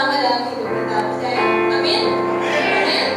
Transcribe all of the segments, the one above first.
bersama dalam hidup kita. Percaya? Amin. Amin.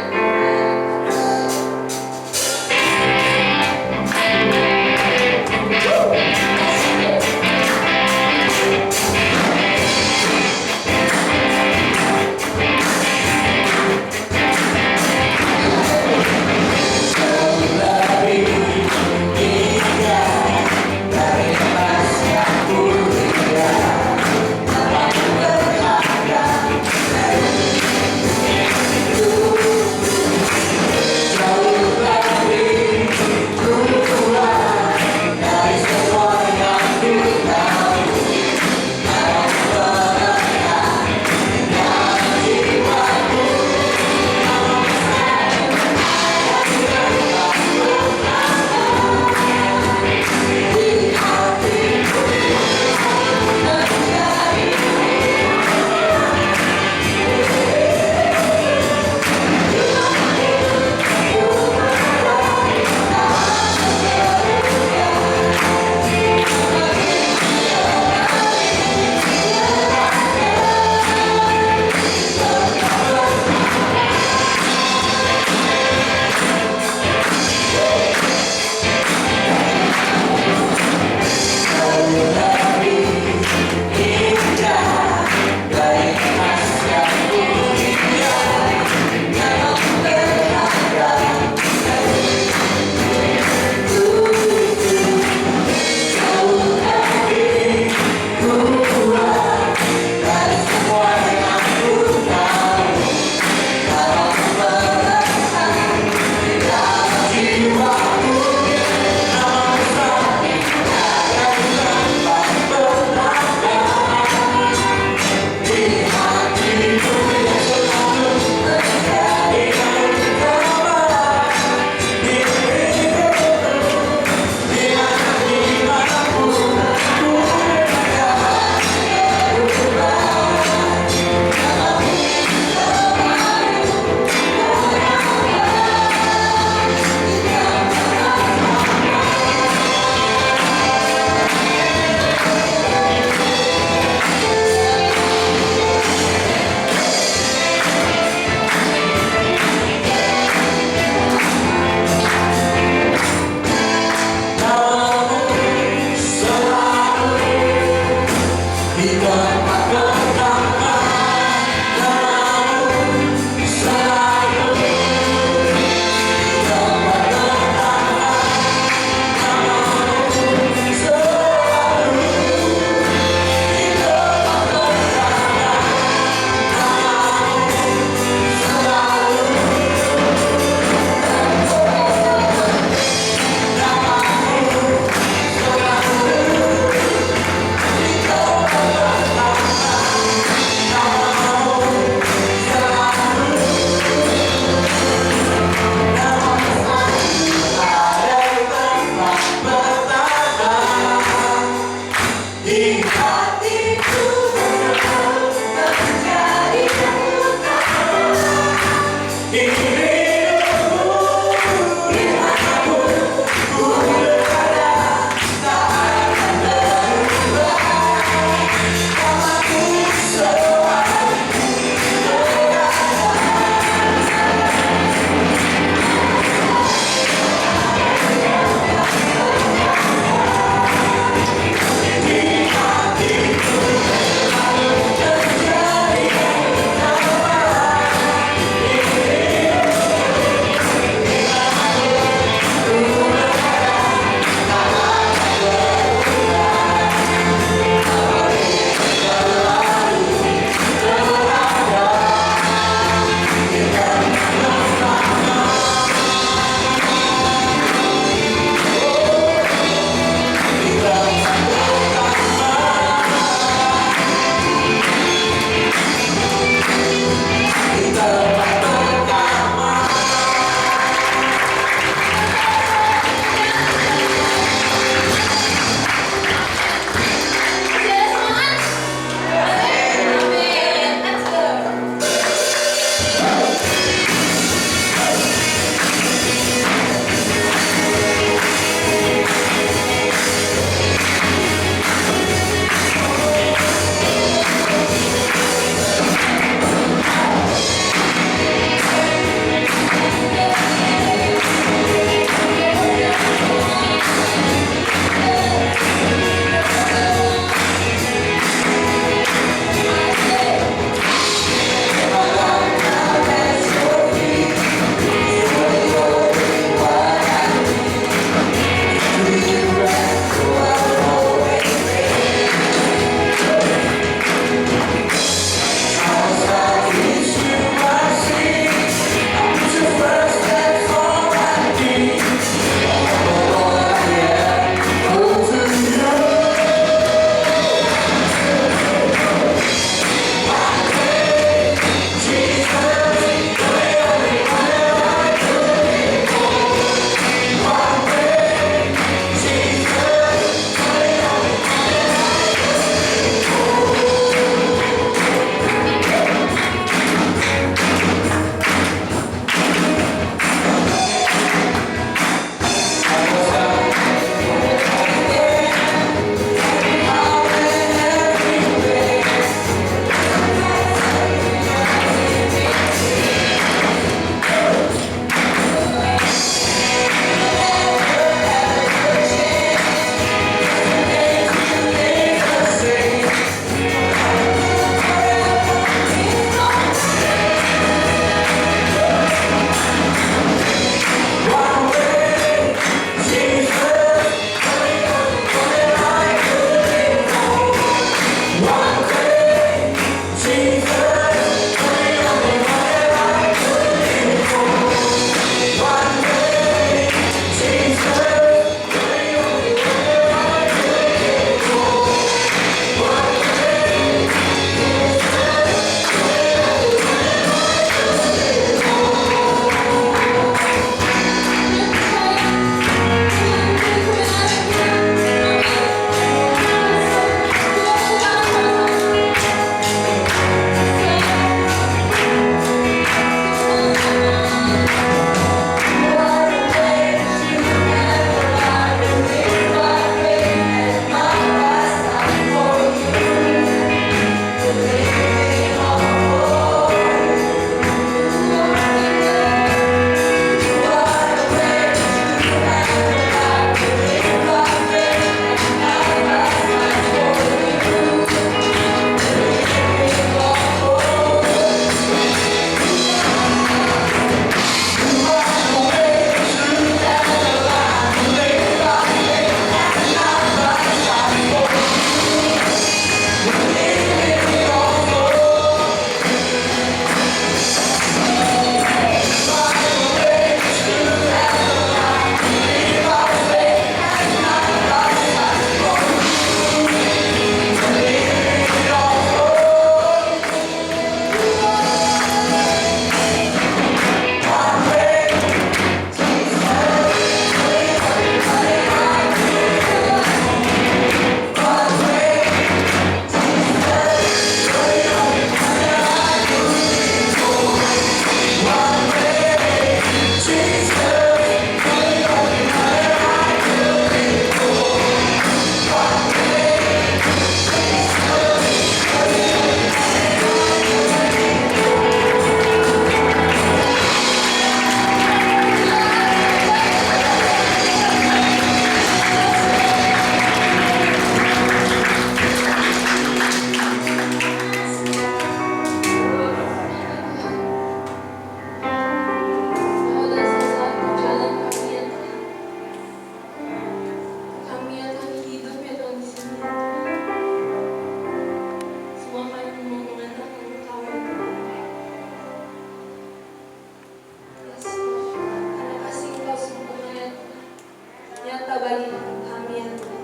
bagi kami ya Tuhan.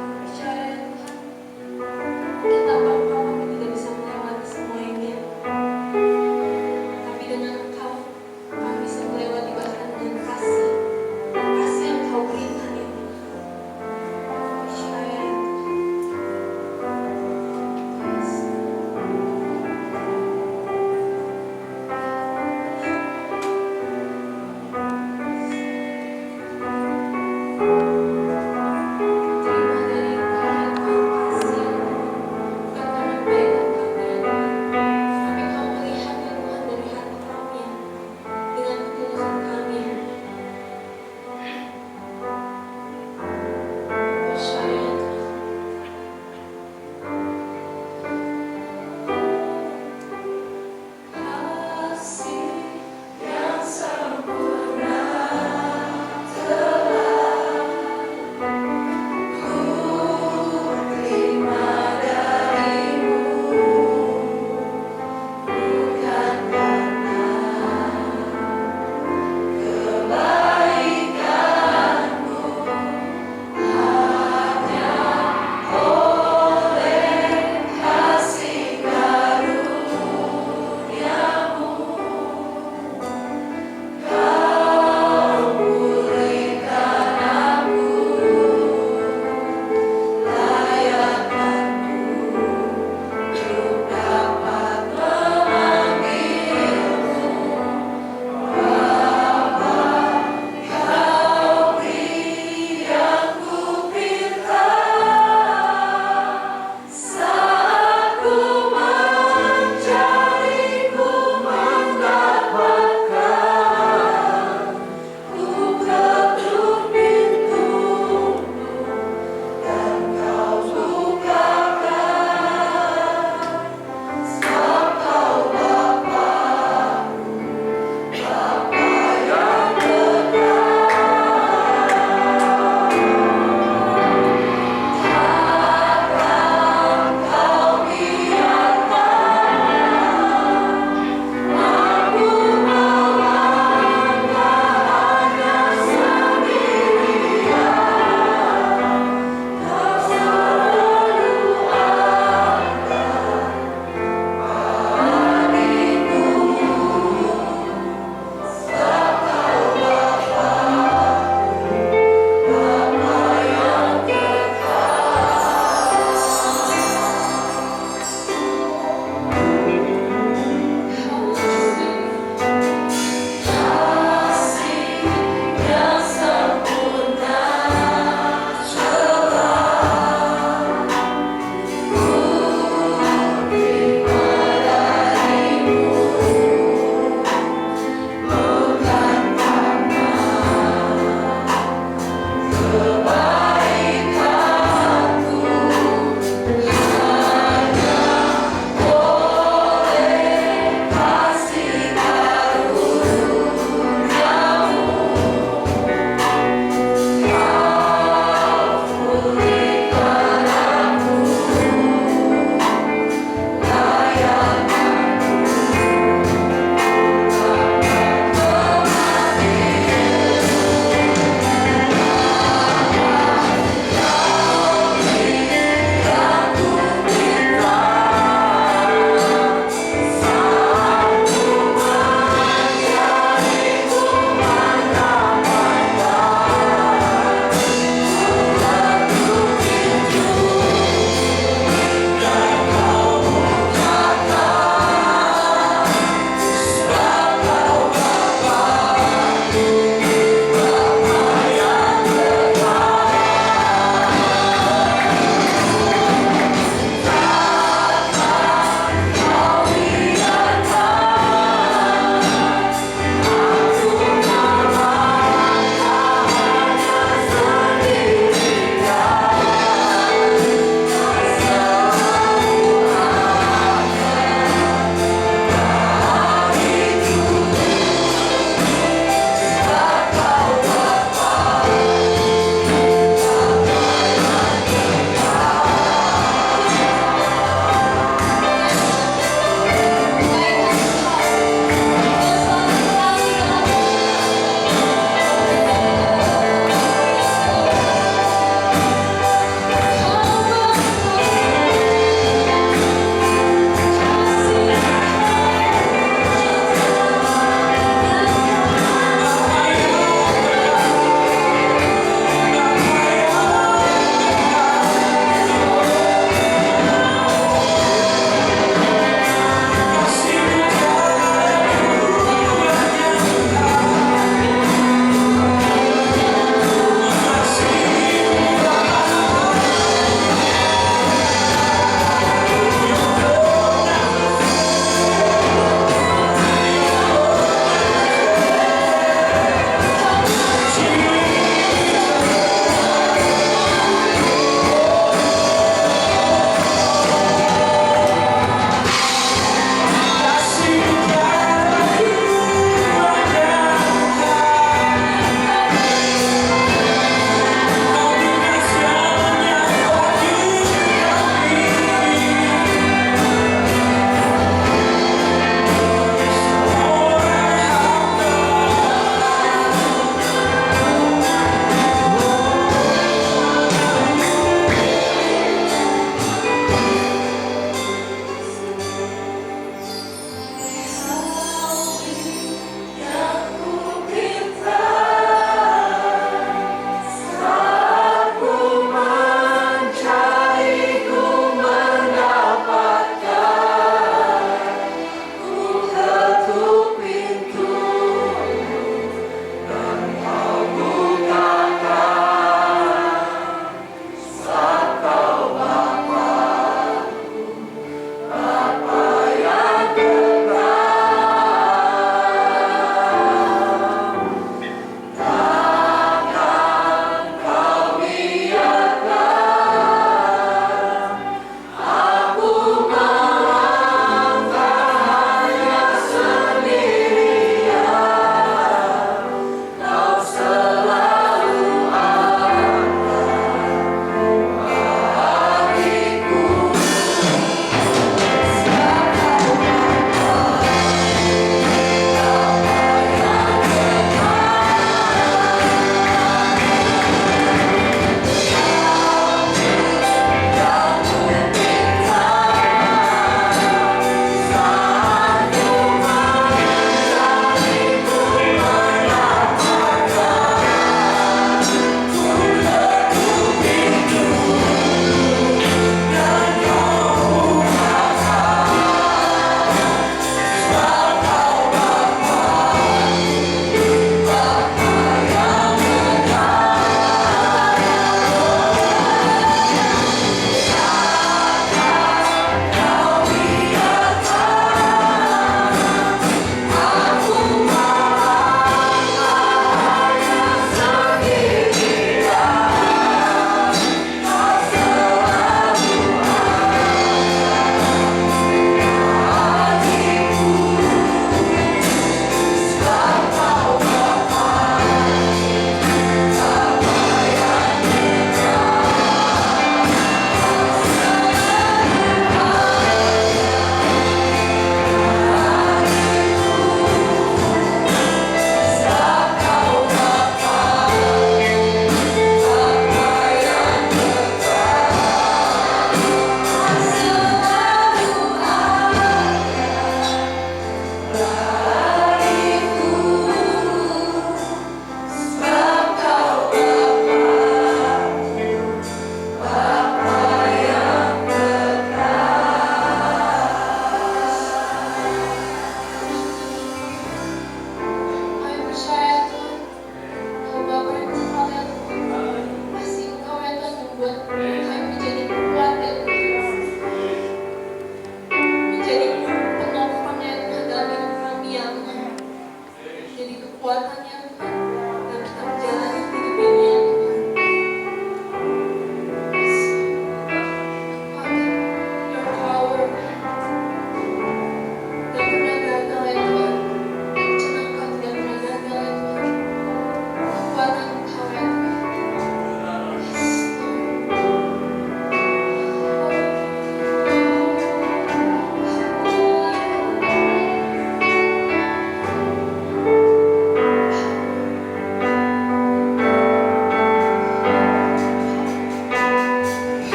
Percaya ya Tuhan, mungkin tanpa Engkau kami tidak bisa melewati semua ini ya. Tapi dengan Engkau kami bisa melewati bahkan dengan kasih yang Kau berikan ya Tuhan. Percaya ya Tuhan. Yes.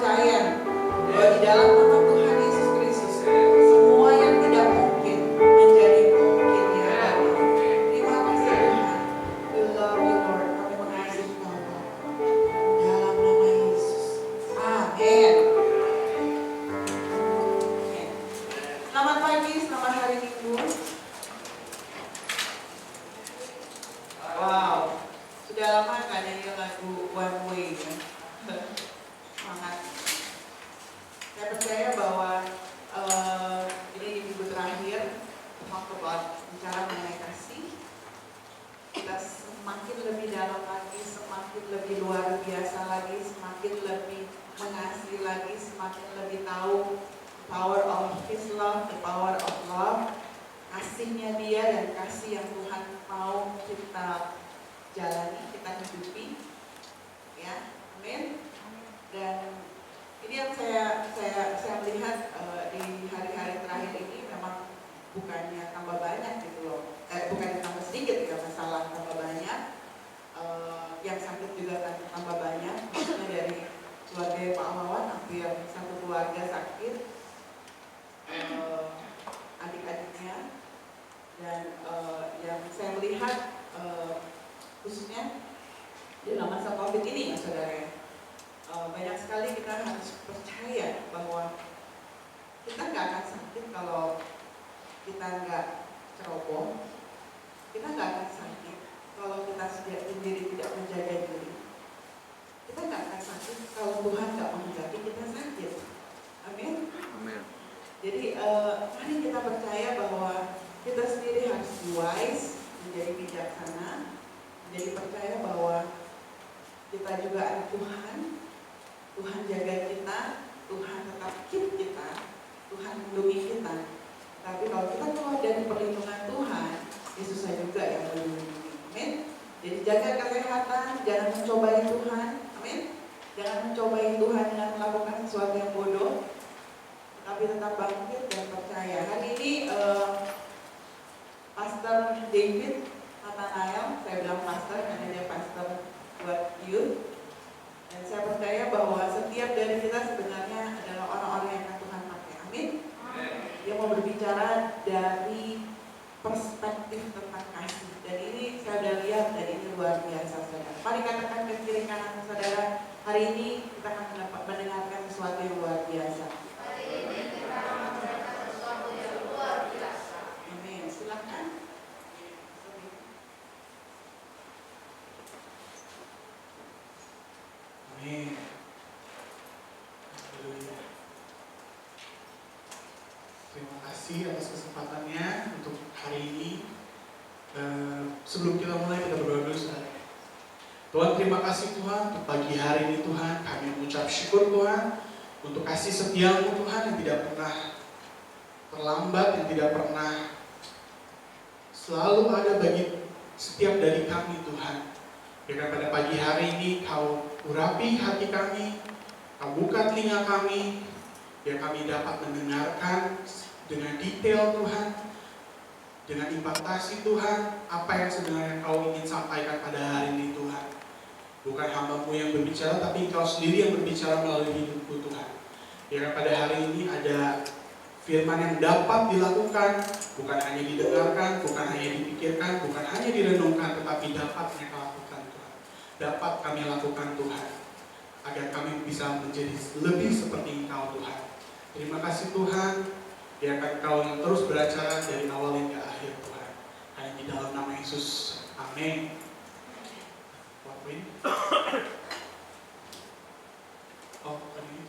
percaya bahwa di dalam nama Tuhan Yesus Kristus semua yang tidak mungkin menjadi mungkin ya Bapa. Terima kasih Tuhan. We love you Lord. Kami mengasihi Bapa. Dalam nama Yesus. Amin. Selamat pagi, selamat hari Minggu. Wow, sudah lama kan nyanyi lagu One Way ya. Semangat. Saya percaya bahwa ini di minggu terakhir talk about bicara mengenai kasih. Kita semakin lebih dalam lagi, semakin lebih luar biasa lagi, semakin lebih mengasihi lagi, semakin lebih tahu power of His love, the power of love, kasihnya Dia dan kasih yang Tuhan mau kita jalani, kita hidupi, ya, amin. Dan ini yang saya melihat di hari-hari terakhir ini memang bukannya tambah banyak gitu loh, bukannya tambah sedikit ya masalah tambah banyak, yang sakit juga kan tambah banyak, maksudnya dari keluarga Pak Wawan hampir satu keluarga sakit, adik-adiknya, dan yang saya melihat khususnya di dalam masa COVID ini ya saudara, banyak sekali kita harus percaya bahwa kita nggak akan sakit kalau kita nggak ceroboh, kita nggak akan sakit kalau kita sendiri tidak menjaga diri, kita nggak akan sakit kalau Tuhan nggak menghendaki kita sakit, amin. Amin. Jadi mari kita percaya bahwa kita sendiri harus wise, menjadi bijaksana, menjadi percaya bahwa kita juga anak Tuhan, Tuhan jaga kita, Tuhan tetap keep kita, Tuhan melindungi kita. Tapi kalau kita keluar dari perlindungan Tuhan, Yesus juga yang melindungi. Amin. Jadi jaga kesehatan, jangan mencobai Tuhan, amin. Jangan mencobai Tuhan dengan melakukan sesuatu yang bodoh, tapi tetap bangkit dan percaya. Hari ini Pastor David Nathanael, saya bilang pastor karena dia pastor buat youth. Dan saya percaya bahwa setiap dari kita sebenarnya adalah orang-orang yang akan Tuhan pakai. Amin. Dia mau berbicara dari perspektif tentang kasih. Dan ini saya sudah lihat dan ini luar biasa saudara. Mari katakan ke kiri kanan saudara, hari ini kita akan mendengarkan sesuatu yang luar biasa. Amin. Silakan. Amin. Terima kasih atas kesempatannya untuk hari ini. Sebelum kita mulai, kita berdoa dulu saudara. Tuhan, terima kasih Tuhan untuk pagi hari ini Tuhan. Kami mengucap syukur Tuhan untuk kasih setia-Mu Tuhan yang tidak pernah terlambat, yang tidak pernah, selalu ada bagi setiap dari kami Tuhan. Biarkan pada pagi hari ini Kau urapi hati kami, Kau buka telinga kami, biar kami dapat mendengarkan dengan detail Tuhan, dengan impartasi Tuhan, apa yang sebenarnya Kau ingin sampaikan pada hari ini Tuhan. Bukan hamba-Mu yang berbicara, tapi Engkau sendiri yang berbicara melalui hidupku Tuhan. Biarkan pada hari ini ada firman yang dapat dilakukan, bukan hanya didengarkan, bukan hanya dipikirkan, bukan hanya direnungkan, tetapi dapat mereka lakukan Tuhan. Dapat kami lakukan Tuhan, agar kami bisa menjadi lebih seperti Engkau Tuhan. Terima kasih Tuhan, biarkan Engkau yang terus beracara dari awal hingga akhir Tuhan. Hanya di dalam nama Yesus, amin. Oh, tadi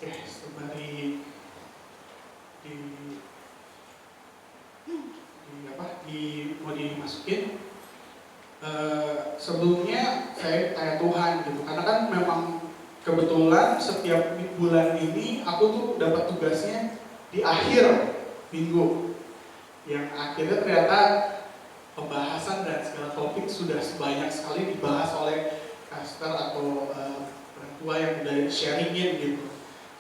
Oke, sembari mau dimasukin. Sebelumnya saya tanya Tuhan gitu, karena kan memang kebetulan setiap bulan ini aku tuh dapat tugasnya di akhir minggu, yang akhirnya ternyata sudah sebanyak sekali dibahas oleh pastor atau orang tua yang udah sharingin gitu.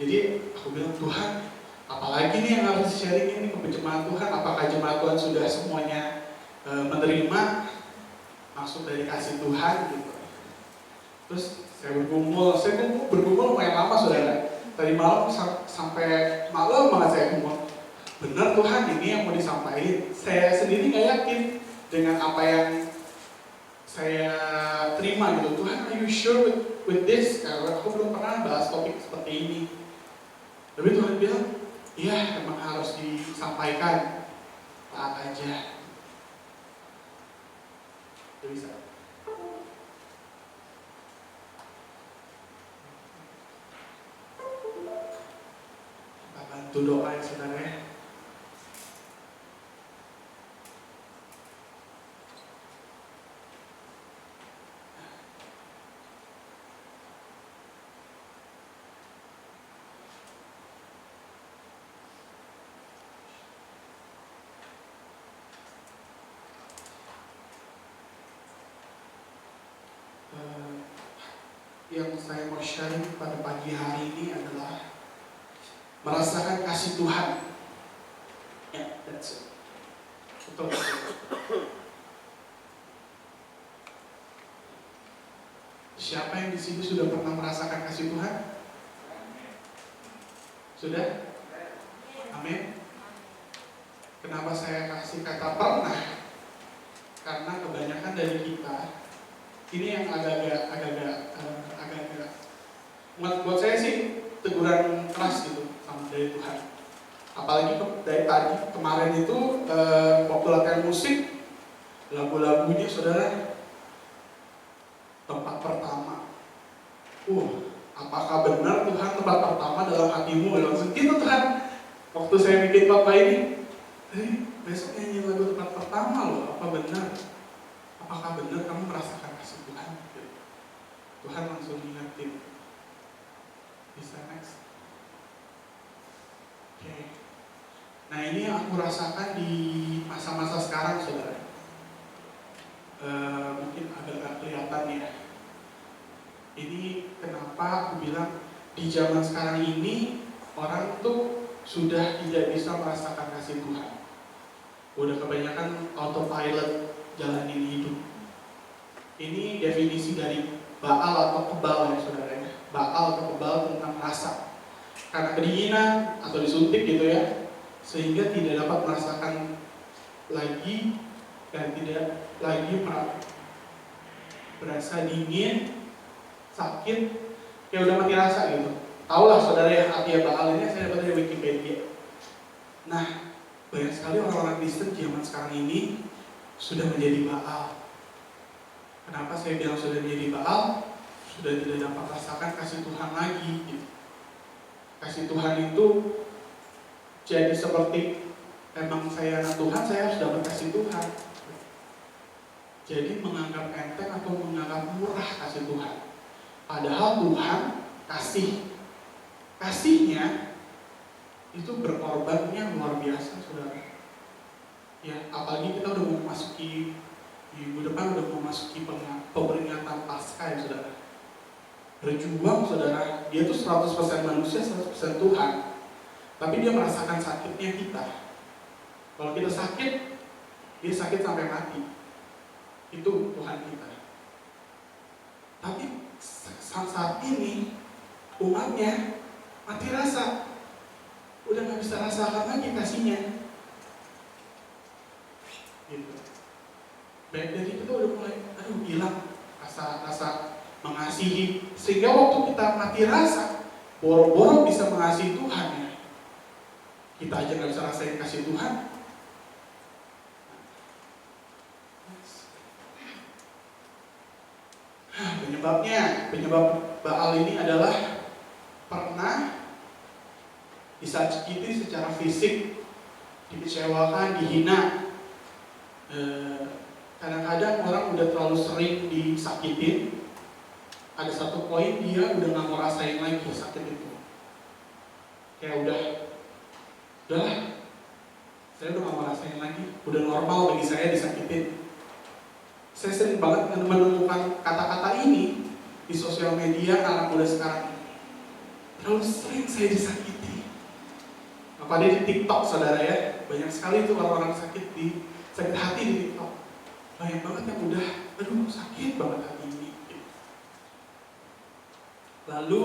Jadi aku bilang, Tuhan, apalagi nih yang harus sharingin nih ke jemaat Tuhan? Apakah jemaat Tuhan sudah semuanya menerima maksud dari kasih Tuhan gitu? Terus saya bergumul lumayan lama, saudara. Tadi malam sampai malam banget saya ngomong, benar Tuhan ini yang mau disampaikan. Saya sendiri nggak yakin dengan apa yang saya terima gitu. Tuhan, are you sure with this? Karena aku belum pernah bahas topik seperti ini. Tapi Tuhan bilang, iya emang harus disampaikan. Taat aja. Jadi bisa. Kita bantu doa ya saudara ya. Yang saya mau share pada pagi hari ini adalah merasakan kasih Tuhan. Ya, that's it. Betul. Siapa yang di sini sudah pernah merasakan kasih Tuhan? Sudah? Amin. Kenapa saya kasih kata pernah? Karena kebanyakan dari kita ini yang agak-agak buat saya sih teguran keras gitu sama dari Tuhan. Apalagi dari tadi kemarin itu waktu latihan musik, lagu-lagunya saudara, tempat pertama. Apakah benar Tuhan tempat pertama dalam hatimu? Langsung gitu Tuhan. Waktu saya bikin papa ini, besok nyanyi lagu tempat pertama loh. Apa benar? Apakah benar kamu merasakan kasih Tuhan? Tuhan langsung ingetin. Bisa next. Oke. Nah ini yang aku rasakan di masa-masa sekarang saudara. Mungkin agak kelihatan ya. Ini kenapa aku bilang di zaman sekarang ini orang tuh sudah tidak bisa merasakan kasih Tuhan. Udah kebanyakan autopilot jalanin hidup. Ini definisi dari Baal atau kebal ya saudara ya. Baal atau kebal tentang rasa. Karena kedinginan atau disuntik gitu ya, sehingga tidak dapat merasakan lagi dan tidak lagi berasa dingin, sakit, ya udah mati rasa gitu. Tahulah saudara yang artinya Baal ini saya dapat dari Wikipedia. Nah, banyak sekali orang-orang Kristen zaman sekarang ini sudah menjadi Baal. Kenapa saya bilang sudah menjadi Baal? Sudah tidak dapat rasakan kasih Tuhan lagi gitu. Kasih Tuhan itu jadi seperti emang saya anak Tuhan, saya harus dapat kasih Tuhan. Jadi menganggap enteng atau menganggap murah kasih Tuhan. Padahal Tuhan kasihnya itu berkorbannya luar biasa saudara. Ya, apalagi kita udah mau memasuki minggu depan udah mau memasuki peringatan Paskah ya saudara. Berjuang saudara, dia tuh 100% manusia, 100% Tuhan. Tapi dia merasakan sakitnya kita. Kalau kita sakit, dia sakit sampai mati. Itu Tuhan kita. Tapi saat ini umatnya mati rasa. Udah gak bisa rasakan lagi kasihnya. Gitu. Baik dari kita udah mulai, hilang rasa mengasihi. Sehingga waktu kita mati rasa, boro-boro bisa mengasihi Tuhan ya. Kita aja gak bisa rasain kasih Tuhan. Penyebab Baal ini adalah pernah disakiti secara fisik, dikecewakan, dihina. Kadang-kadang orang udah terlalu sering disakitin. Ada satu poin dia udah gak mau rasain lagi sakit itu. Kayak saya udah gak mau rasain lagi. Udah normal bagi saya disakitin. Saya sering banget menemukan kata-kata ini di sosial media anak muda sekarang. Terlalu sering saya disakiti. Apalagi di TikTok, saudara ya. Banyak sekali itu orang-orang sakit hati di TikTok. Banyak banget yang udah, aduh sakit banget hati ini. Lalu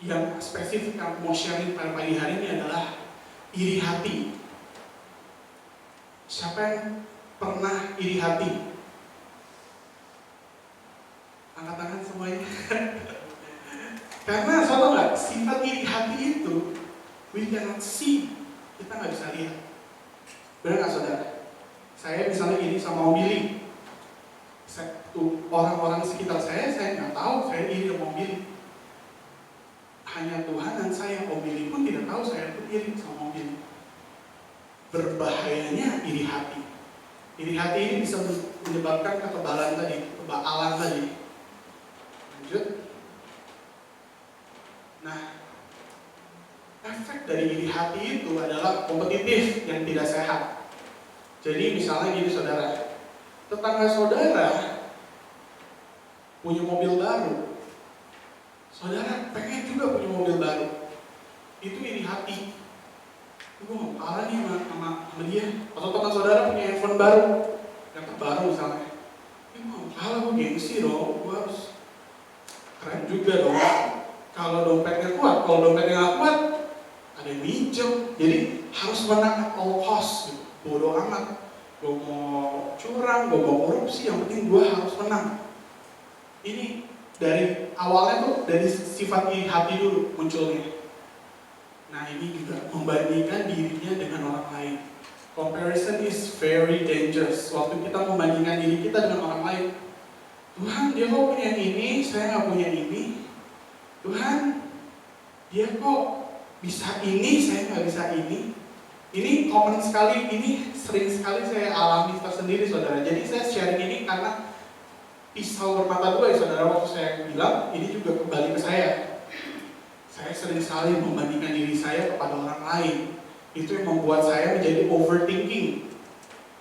yang spesifik yang mau sharing pada pagi hari ini adalah iri hati. Siapa yang pernah iri hati? Angkat tangan semuanya. Karena tahu nggak, sifat iri hati itu we cannot see, kita nggak bisa lihat. Benar nggak saudara? Saya misalnya iri sama Om Billy. Orang-orang di sekitar saya nggak tahu saya iri sama Om Billy. Hanya Tuhan dan saya, Om Billy pun tidak tahu saya pun iri sama Om Billy. Berbahayanya iri hati. Iri hati ini bisa menyebabkan kekebalan tadi. Lanjut. Nah, efek dari iri hati itu adalah kompetitif yang tidak sehat. Jadi misalnya gini saudara, tetangga saudara punya mobil baru, saudara pengen juga punya mobil baru, itu iri hati. Gue mau kalah nih sama dia. Atau teman saudara punya handphone baru, yang terbaru misalnya, gue mau kalah, gue gengsi dong, gue harus keren juga dong. Kalau dompetnya kuat, kalau dompetnya nggak kuat, ada yang minjem. Jadi harus menang at all cost gitu. Bodoh amat, gue mau curang, gue mau korupsi, yang penting gue harus menang. Ini dari awalnya tuh dari sifat iri hati dulu munculnya. Nah ini juga membandingkan dirinya dengan orang lain. Comparison is very dangerous. Waktu kita membandingkan diri kita dengan orang lain, Tuhan dia kok punya ini, saya nggak punya ini. Tuhan dia kok bisa ini, saya nggak bisa ini. Ini common sekali, ini sering sekali saya alami tersendiri saudara. Jadi saya sharing ini karena pisau bermata dua ya saudara. Waktu saya bilang, ini juga kembali ke saya. Saya sering sekali membandingkan diri saya kepada orang lain. Itu yang membuat saya menjadi overthinking.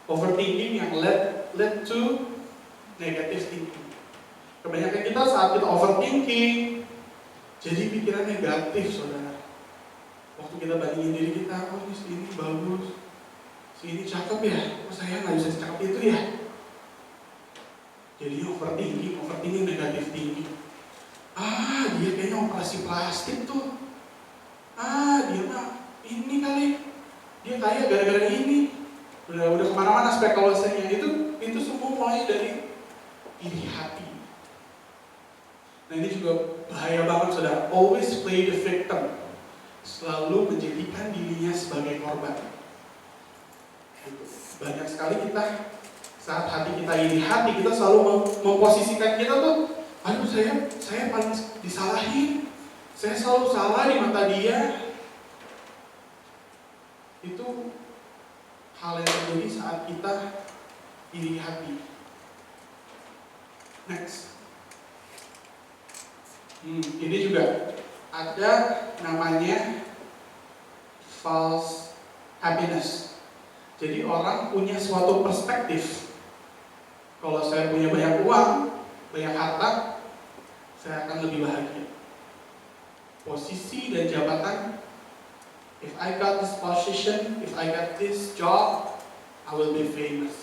Overthinking yang led to negative thinking. Kebanyakan kita saat kita overthinking, jadi pikiran negatif saudara. Waktu kita bandingin diri kita, oh si ini bagus, si ini cakep ya, oh saya nggak bisa cakep itu ya. Jadi overthinking negatif thinking. Dia kayaknya operasi plastik tuh. Dia mah ini kali, dia kaya gara-gara ini. Udah kemana-mana spekulasinya. Itu semua mulai dari iri hati. Nah ini juga bahaya banget saudara. Always play the victim. Selalu menjadikan dirinya sebagai korban. Banyak sekali kita saat hati kita iri hati, kita selalu memposisikan kita tuh, aduh saya paling disalahin, saya selalu salah di mata dia. Itu hal yang terjadi saat kita iri hati. Next. Ini juga ada namanya false happiness. Jadi orang punya suatu perspektif. Kalau saya punya banyak uang, banyak harta, saya akan lebih bahagia. Posisi dan jabatan, if I got this position, if I got this job, I will be famous.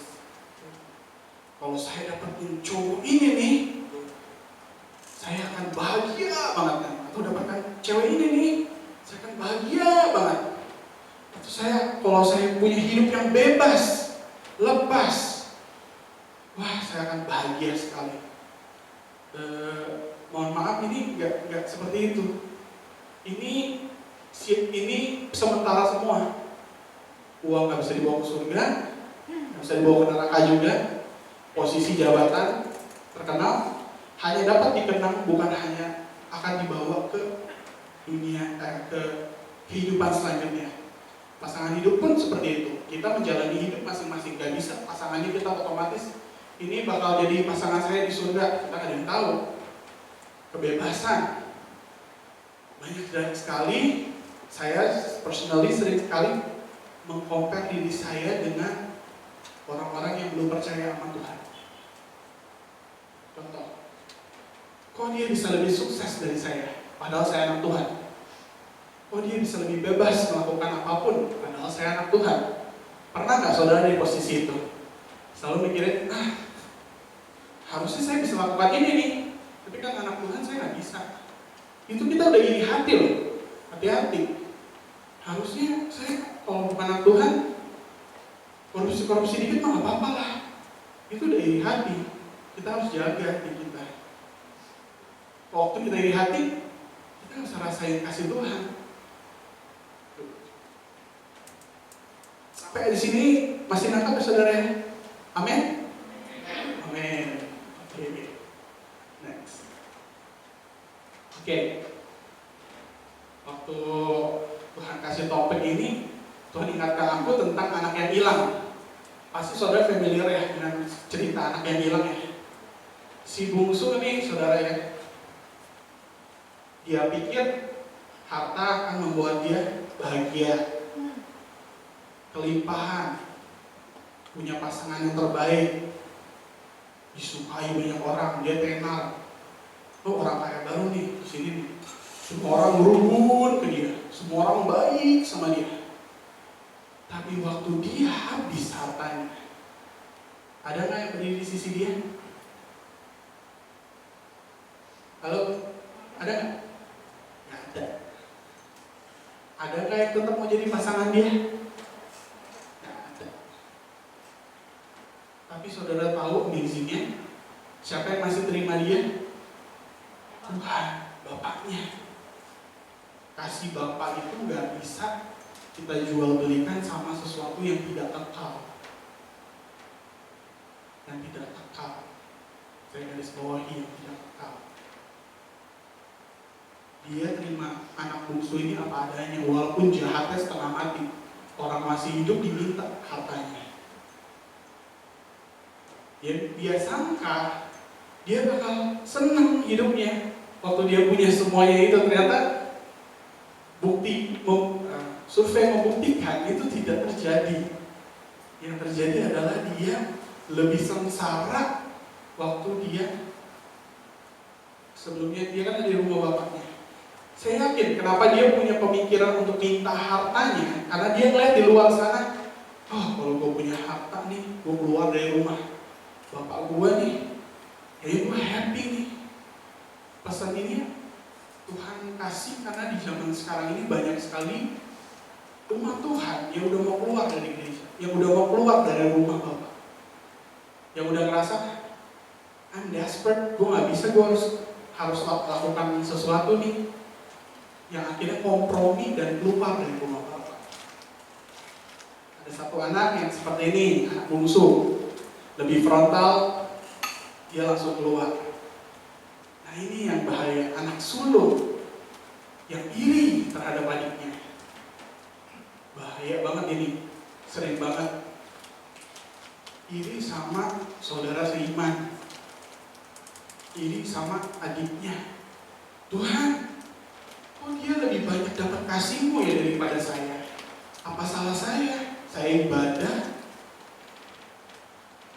Kalau saya dapetin cowok ini nih, saya akan bahagia banget kan. Atau dapatkan cewek ini nih, saya akan bahagia banget. Atau kalau saya punya hidup yang bebas, lepas, wah saya akan bahagia sekali. Mohon maaf ini nggak seperti itu. Ini sementara semua. Uang nggak bisa dibawa ke surga, nggak bisa dibawa ke neraka juga. Posisi jabatan terkenal hanya dapat dikenang, bukan hanya akan dibawa ke dunia, ke kehidupan selanjutnya. Pasangan hidup pun seperti itu. Kita menjalani hidup masing-masing, gak bisa pasangannya kita otomatis ini bakal jadi pasangan saya di surga. Kita gak ada yang tahu. Kebebasan. Banyak sekali, saya personally sering sekali mengcompare diri saya dengan orang-orang yang belum percaya sama Tuhan. kok dia bisa lebih sukses dari saya, padahal saya anak Tuhan. Kok dia bisa lebih bebas melakukan apapun, padahal saya anak Tuhan. Pernah nggak saudara di posisi itu? Selalu mikirin, harusnya saya bisa lakukan ini nih, tapi kan anak Tuhan saya nggak bisa. Itu kita udah iri hati loh, hati-hati. Harusnya saya kalau bukan anak Tuhan, korupsi dikit mah nggak apa-apa lah. Itu udah iri hati. Kita harus jaga hati kita. Waktu kita iri hati, kita harus rasain kasih Tuhan. Sampai di sini masih nangkap ya saudara? Amin? Amin. Oke. Next. Oke. Waktu Tuhan kasih topik ini, Tuhan ingatkan aku tentang anak yang hilang. Pasti saudara familiar ya dengan cerita anak yang hilang ya. Si bungsu ini saudara ya, dia pikir harta akan membuat dia bahagia, kelimpahan, punya pasangan yang terbaik, disukai banyak orang, dia tenar. Oh, orang kaya baru nih di sini nih. Semua orang berubun ke dia, semua orang baik sama dia. Tapi waktu dia habis hartanya, ada nggak yang berdiri di sisi dia? Halo? Ada nggak? Nggak ada. Ada nggak yang tetap mau jadi pasangan dia? Nggak ada. Tapi saudara tahu amazingnya, siapa yang masih terima dia? Tuhan, Bapaknya. Kasih Bapak itu nggak bisa kita jual belikan sama sesuatu yang tidak kekal. Yang tidak kekal. Saya garis bawahi yang tidak kekal. Dia terima anak bungsu ini apa adanya, walaupun jahatnya setengah mati. Orang masih hidup diminta hartanya. Dia sangka dia bakal senang hidupnya waktu dia punya semuanya itu. Ternyata survei membuktikan itu tidak terjadi. Yang terjadi adalah dia lebih sengsara waktu dia sebelumnya dia kan ada di rumah bapaknya. Saya yakin kenapa dia punya pemikiran untuk minta hartanya, karena dia ngeliat di luar sana, kalau gue punya harta nih, gue keluar dari rumah bapak gue nih, jadi gue happy nih. Pesan ini Tuhan kasih karena di zaman sekarang ini banyak sekali umat Tuhan yang udah mau keluar dari gereja, yang udah mau keluar dari rumah Bapak, yang udah ngerasa I'm desperate, gue nggak bisa, gue harus lakukan sesuatu nih, yang akhirnya kompromi dan keluar dari rumah Bapak. Ada satu anak yang seperti ini, anak bungsu, lebih frontal, dia langsung keluar. Nah ini yang bahaya, anak sulung yang iri terhadap adiknya. Bahaya banget ini, sering banget. Iri sama saudara seiman, iri sama adiknya. Tuhan, kok dia lebih banyak dapat kasih-Mu ya daripada saya? Apa salah saya? Saya ibadah,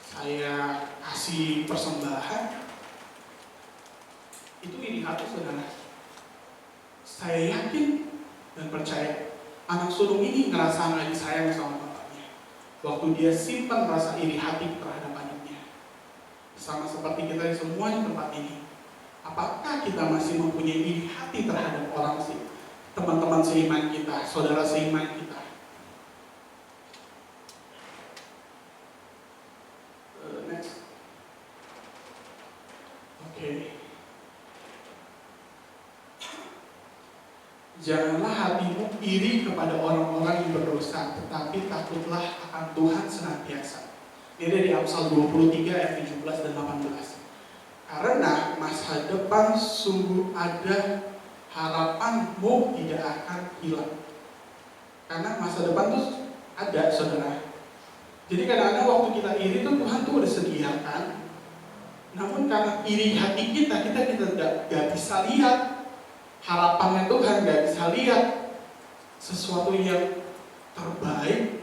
saya kasih persembahan. Itu iri hati saudara. Saya yakin dan percaya anak sulung ini ngerasa lagi sayang sama bapaknya. Waktu dia simpan rasa iri hati terhadap adiknya. Sama seperti kita semua di tempat ini. Apakah kita masih mempunyai iri hati terhadap orang teman-teman seiman kita, saudara seiman kita? Next. Oke. Janganlah hatimu iri kepada orang-orang yang berdosa, tetapi takutlah akan Tuhan senantiasa. Ini dari Amsal 23 ayat 17 dan 18. Karena masa depan sungguh ada, harapanmu tidak akan hilang. Karena masa depan tuh ada, saudara. Jadi kadang-kadang waktu kita iri tuh Tuhan tuh udah sediakan. Namun karena iri hati kita gak bisa lihat harapannya Tuhan, gak bisa lihat sesuatu yang terbaik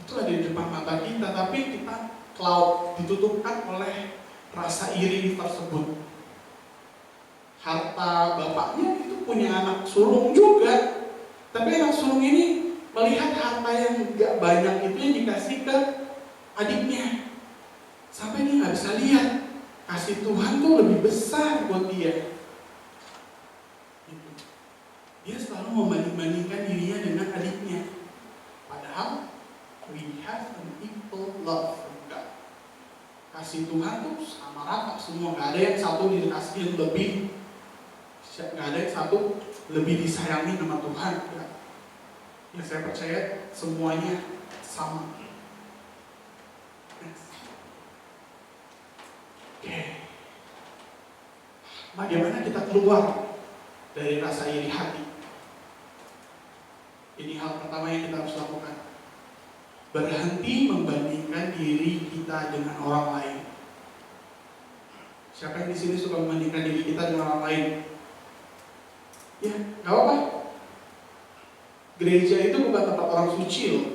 itu ada di depan mata kita, tapi kita cloud ditutupkan oleh rasa iri tersebut. harta bapaknya itu punya anak sulung juga. Tapi anak sulung ini melihat harta yang gak banyak itu yang dikasih ke adiknya. Sampai dia gak bisa lihat kasih Tuhan tuh lebih besar buat dia. Gitu. Dia selalu membanding-bandingkan dirinya dengan adiknya. Padahal we have an equal love from God. Kasih Tuhan tuh sama rata semua. Gak ada yang satu dikasih lebih, gak ada yang satu lebih disayangi sama Tuhan. Ya saya percaya semuanya sama. Next. Oke. Bagaimana kita keluar dari rasa iri hati? Ini hal pertama yang kita harus lakukan. Berhenti membandingkan diri kita dengan orang lain. Siapa yang di sini suka membandingkan diri kita dengan orang lain? Ya, nggak apa-apa. Gereja itu bukan tempat orang suci loh.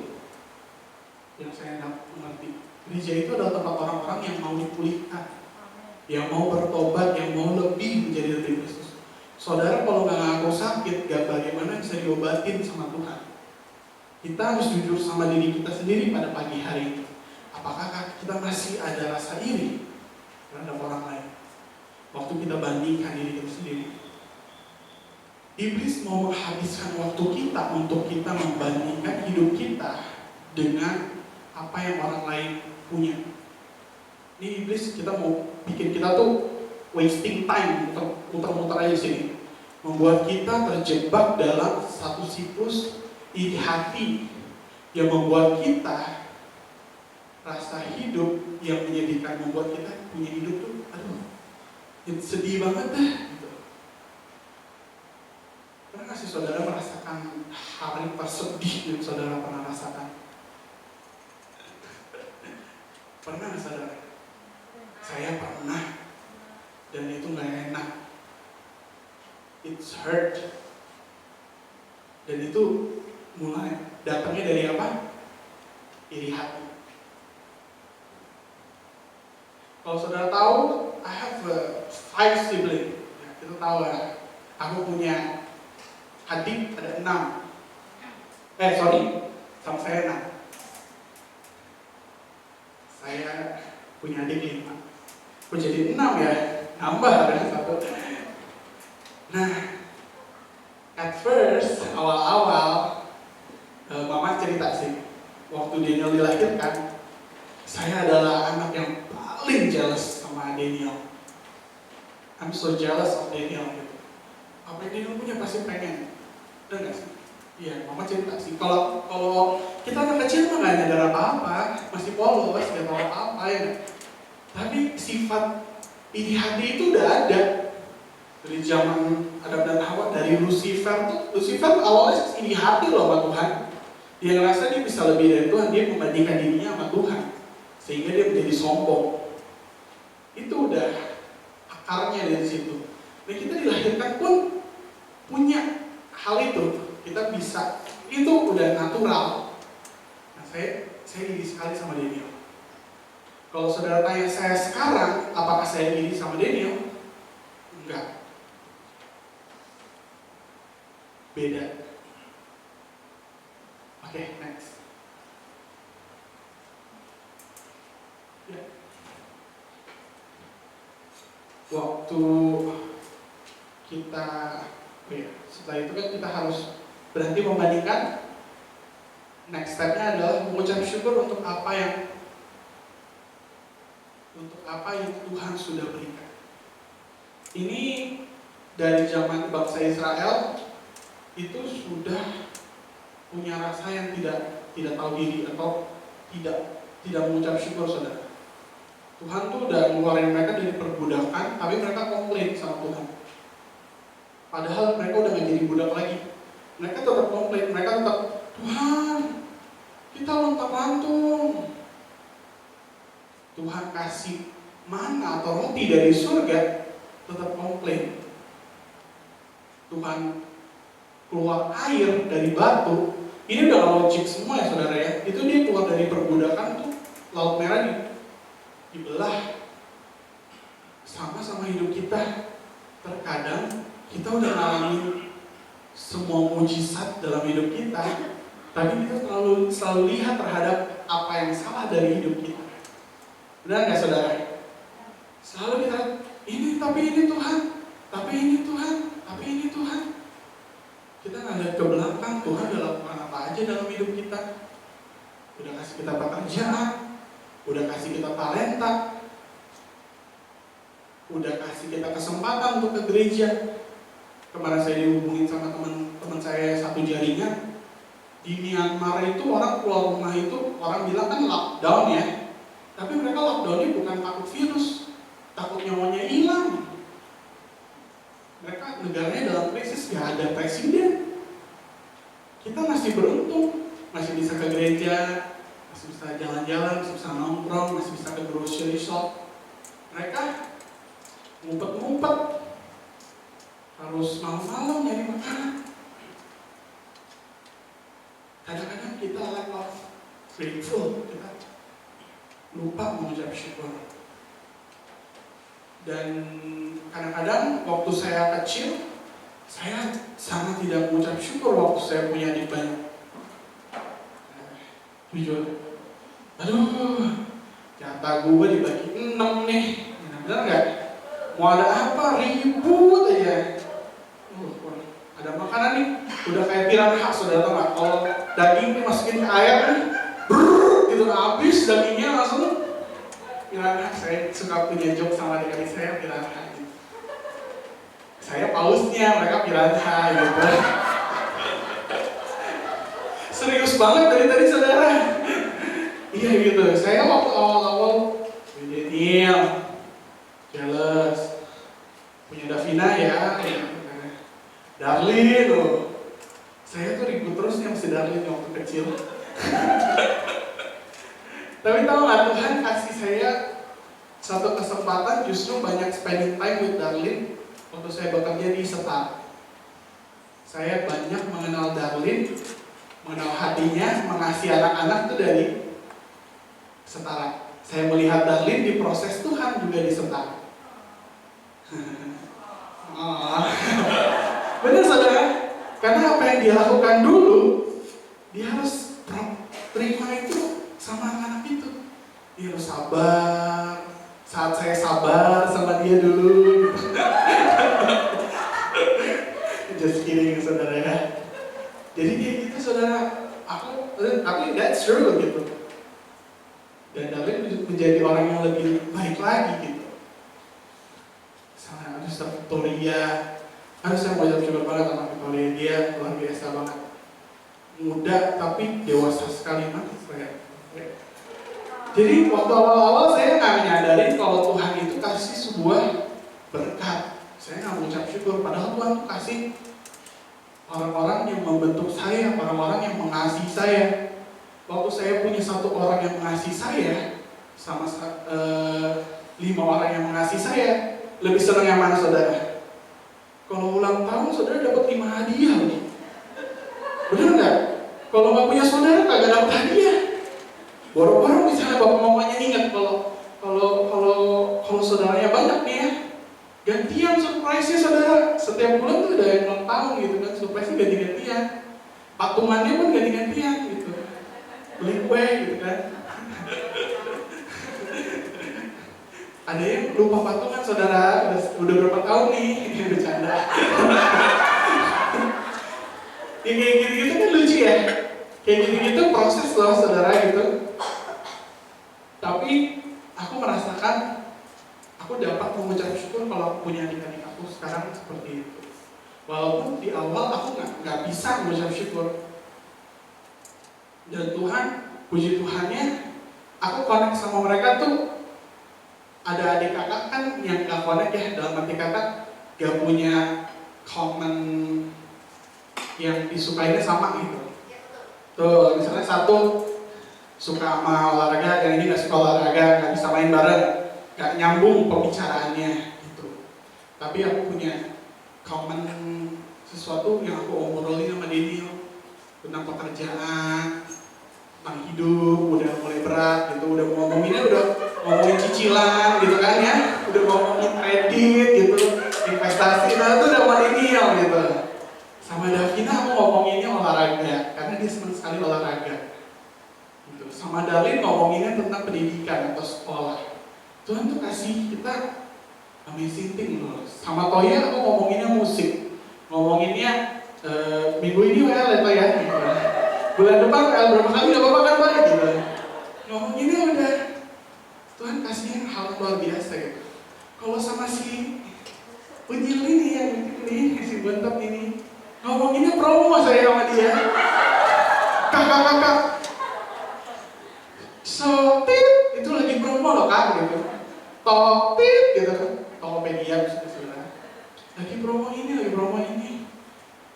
Yang saya mengerti. Gereja itu adalah tempat orang-orang yang mau dipulihkan, yang mau bertobat, yang mau lebih menjadi lebih Kristus. Saudara kalau nggak ngaku sakit, gak bagaimana bisa diobatin sama Tuhan. Kita harus jujur sama diri kita sendiri pada pagi hari ini. Apakah kita masih ada rasa iri terhadap orang lain? Waktu kita bandingkan diri kita sendiri. Iblis mau menghabiskan waktu kita untuk kita membandingkan hidup kita dengan apa yang orang lain punya. Ini iblis kita mau bikin kita tuh wasting time, muter-muter aja sini, membuat kita terjebak dalam satu siklus iri hati yang membuat kita rasa hidup yang menyedihkan, membuat kita punya hidup tuh, aduh, sedih banget dah. Gitu. Pernah nggak sih saudara merasakan hari tersedih yang saudara pernah rasakan? Pernah nggak saudara? Saya pernah. Dan itu gak enak. It's hurt. Dan itu mulai datangnya dari apa? Iri hati. Kalau saudara tahu, I have 5 siblings. Ya, kita tahu ya. Aku punya adik ada 6. Sama saya 6. Saya punya adik 5. Aku jadi 6 ya. Nambah ada 1. Nah, at first, awal-awal, mama cerita sih, waktu Daniel dilahirkan, saya adalah anak yang paling jealous sama Daniel. I'm so jealous of Daniel gitu. Apa yang Daniel punya pasti pengen, bener nggak sih? Iya, mama cerita sih. Kalau kita anak kecil mah nggak nyadar apa-apa, masih polos, nggak tahu apa-apa ya. Tapi sifat iri hati itu udah ada dari zaman Adam dan Hawa. Dari Lucifer awalnya iri hati loh sama Tuhan. Dia ngerasa dia bisa lebih dari Tuhan, dia membandingkan dirinya sama Tuhan, sehingga dia menjadi sombong. Itu udah akarnya dari situ. Nah kita dilahirkan pun punya hal itu, kita bisa, itu udah natural. Nah saya iri sekali sama Daniel. Kalau saudara tanya saya sekarang, apakah saya iri sama Daniel? Enggak. Beda. Oke, next. Ya. Waktu kita, setelah itu kan kita harus berhenti membandingkan. Next step-nya adalah mengucap syukur untuk apa yang Tuhan sudah berikan. Ini dari zaman bangsa Israel itu sudah punya rasa yang tidak tahu diri atau tidak mengucap syukur, saudara. Tuhan tuh udah ngeluarin mereka dari perbudakan, tapi mereka komplain sama Tuhan. Padahal mereka udah gak jadi budak lagi. Mereka tetap komplain, mereka tetap, Tuhan, kita lontang-lantung. Tuhan kasih mana atau roti dari surga, tetap komplain. Tuhan keluar air dari batu, ini udah logik semua ya saudara ya. Itu dia keluar dari perbudakan tuh, Laut Merah dibelah. Sama-sama hidup kita, terkadang kita udah ngalamin semua mujizat dalam hidup kita, tapi kita selalu lihat terhadap apa yang salah dari hidup kita. Benar nggak saudara? Selalu kita, tapi ini Tuhan, tapi ini Tuhan, tapi ini Tuhan. Kita nggak lihat ke belakang, Tuhan udah lakukan apa aja dalam hidup kita. Udah kasih kita pekerjaan, udah kasih kita talenta, udah kasih kita kesempatan untuk ke gereja. Kemarin saya dihubungin sama teman saya satu jaringan. Di Myanmar itu orang keluar rumah itu, orang bilang kan lockdown ya. Tapi mereka lockdownnya bukan takut virus, takut nyawanya hilang. Mereka negaranya dalam krisis, gak ada presiden. Kita masih beruntung, masih bisa ke gereja, masih bisa jalan-jalan, masih bisa nongkrong, masih bisa ke grocery shop. Mereka ngumpet-ngumpet, harus malam-malam nyari makanan. Kadang-kadang kita lack of grateful, kita lupa mengucap syukur. Dan kadang-kadang waktu saya kecil, saya sangat tidak mengucap syukur waktu saya punya adik banyak. Jujur, aduh, jatah gue dibagi 6 nih, benar nggak? Mau ada apa? Ribut aja. Ada makanan nih, udah kayak piranha, saudara tahu nggak? Kalau daging dimasukin ke air nih, gitu habis dagingnya langsung piranha. Saya suka punya joke sama adik-adik saya piranha. Saya pausnya, mereka piranha gitu. Serius banget dari tadi saudara. Iya gitu. Saya waktu awal-awal Daniel, jealous, punya Davina ya. Darlin loh. Saya tuh ribut terus nih sama Darlin waktu kecil. Tapi tahu nggak, Tuhan kasih saya satu kesempatan justru banyak spending time with Darlin waktu saya bekerja di Setara. Saya banyak mengenal Darlin, mengenal hatinya, mengasihi anak-anak itu dari Setara. Saya melihat Darlin di proses Tuhan juga di Setara. Benar saudara? Karena apa yang dia lakukan dulu, dia harus terima itu sama anak-anak itu. Dia harus sabar. Saat saya sabar sama dia dulu. Just kidding saudara ya. Jadi dia gitu saudara. Aku that's true gitu. Dan David menjadi orang yang lebih baik lagi gitu. Misalnya ada Victoria. Saya mau syukur banget sama Victoria, dia luar biasa banget. Muda tapi dewasa sekali banget saya. Jadi waktu awal-awal saya nggak menyadari kalau Tuhan itu kasih sebuah berkat. Saya nggak mengucap syukur, padahal Tuhan tuh kasih orang-orang yang membentuk saya, orang-orang yang mengasihi saya. Waktu saya punya satu orang yang mengasihi saya, sama 5 orang yang mengasihi saya, lebih senang yang mana saudara? Kalau ulang tahun saudara dapat 5 hadiah nih. Benar nggak? Kalau nggak punya saudara kagak dapat hadiah. Boro-boro misalnya bapak mamanya ingat kalau saudaranya banyak nih ya, gantian surprise-nya saudara. Setiap bulan tuh ada yang ulang tahun gitu kan, surprise-nya ganti-gantian. Patungannya pun ganti-gantian gitu. Beli kue gitu kan. Ada yang lupa patungan saudara, udah berapa tahun nih, ini bercanda. Ya, kayak gitu-gitu kan lucu ya. Kayak gitu-gitu proses loh saudara gitu. Tapi aku merasakan, aku dapat mengucap syukur kalau aku punya adik-adik aku sekarang seperti itu. Walaupun di awal aku nggak bisa mengucap syukur. Dan Tuhan, puji Tuhannya, aku connect sama mereka tuh. Ada adik kakak kan yang gak connect ya, dalam arti kata gak punya common yang disukainya sama gitu. Tuh, misalnya satu suka sama olahraga, yang ini gak suka olahraga, gak bisa main bareng, gak nyambung pembicaraannya gitu. Tapi aku punya common sesuatu yang aku obrolin sama Daniel tentang pekerjaan, tentang hidup, udah mulai berat gitu, udah ngomongin cicilan gitu kan ya, udah ngomongin kredit gitu, investasi Kita tuh udah milenial gitu. Sama Davina aku ngomonginnya olahraga, karena dia senang sekali olahraga. Gitu. Sama Darlin ngomonginnya tentang pendidikan atau sekolah. Tuhan tuh kasih kita amazing thing loh. Sama Toya aku ngomonginnya musik, ngomonginnya minggu ini WL ya Toya. Gitu. Bulan depan WL berapa kali gak apa-apa kan Pak? Gitu. Ngomonginnya udah Tuhan kasihnya hal luar biasa gitu. Kalau sama si Unyil ini yang ini, si Bentok ini, ngomonginnya promo saya sama dia. Kakak-kakak, so tit, itu lagi promo loh kak gitu. Tit gitu kan, Tokopedia bisa sebenarnya. Lagi promo ini.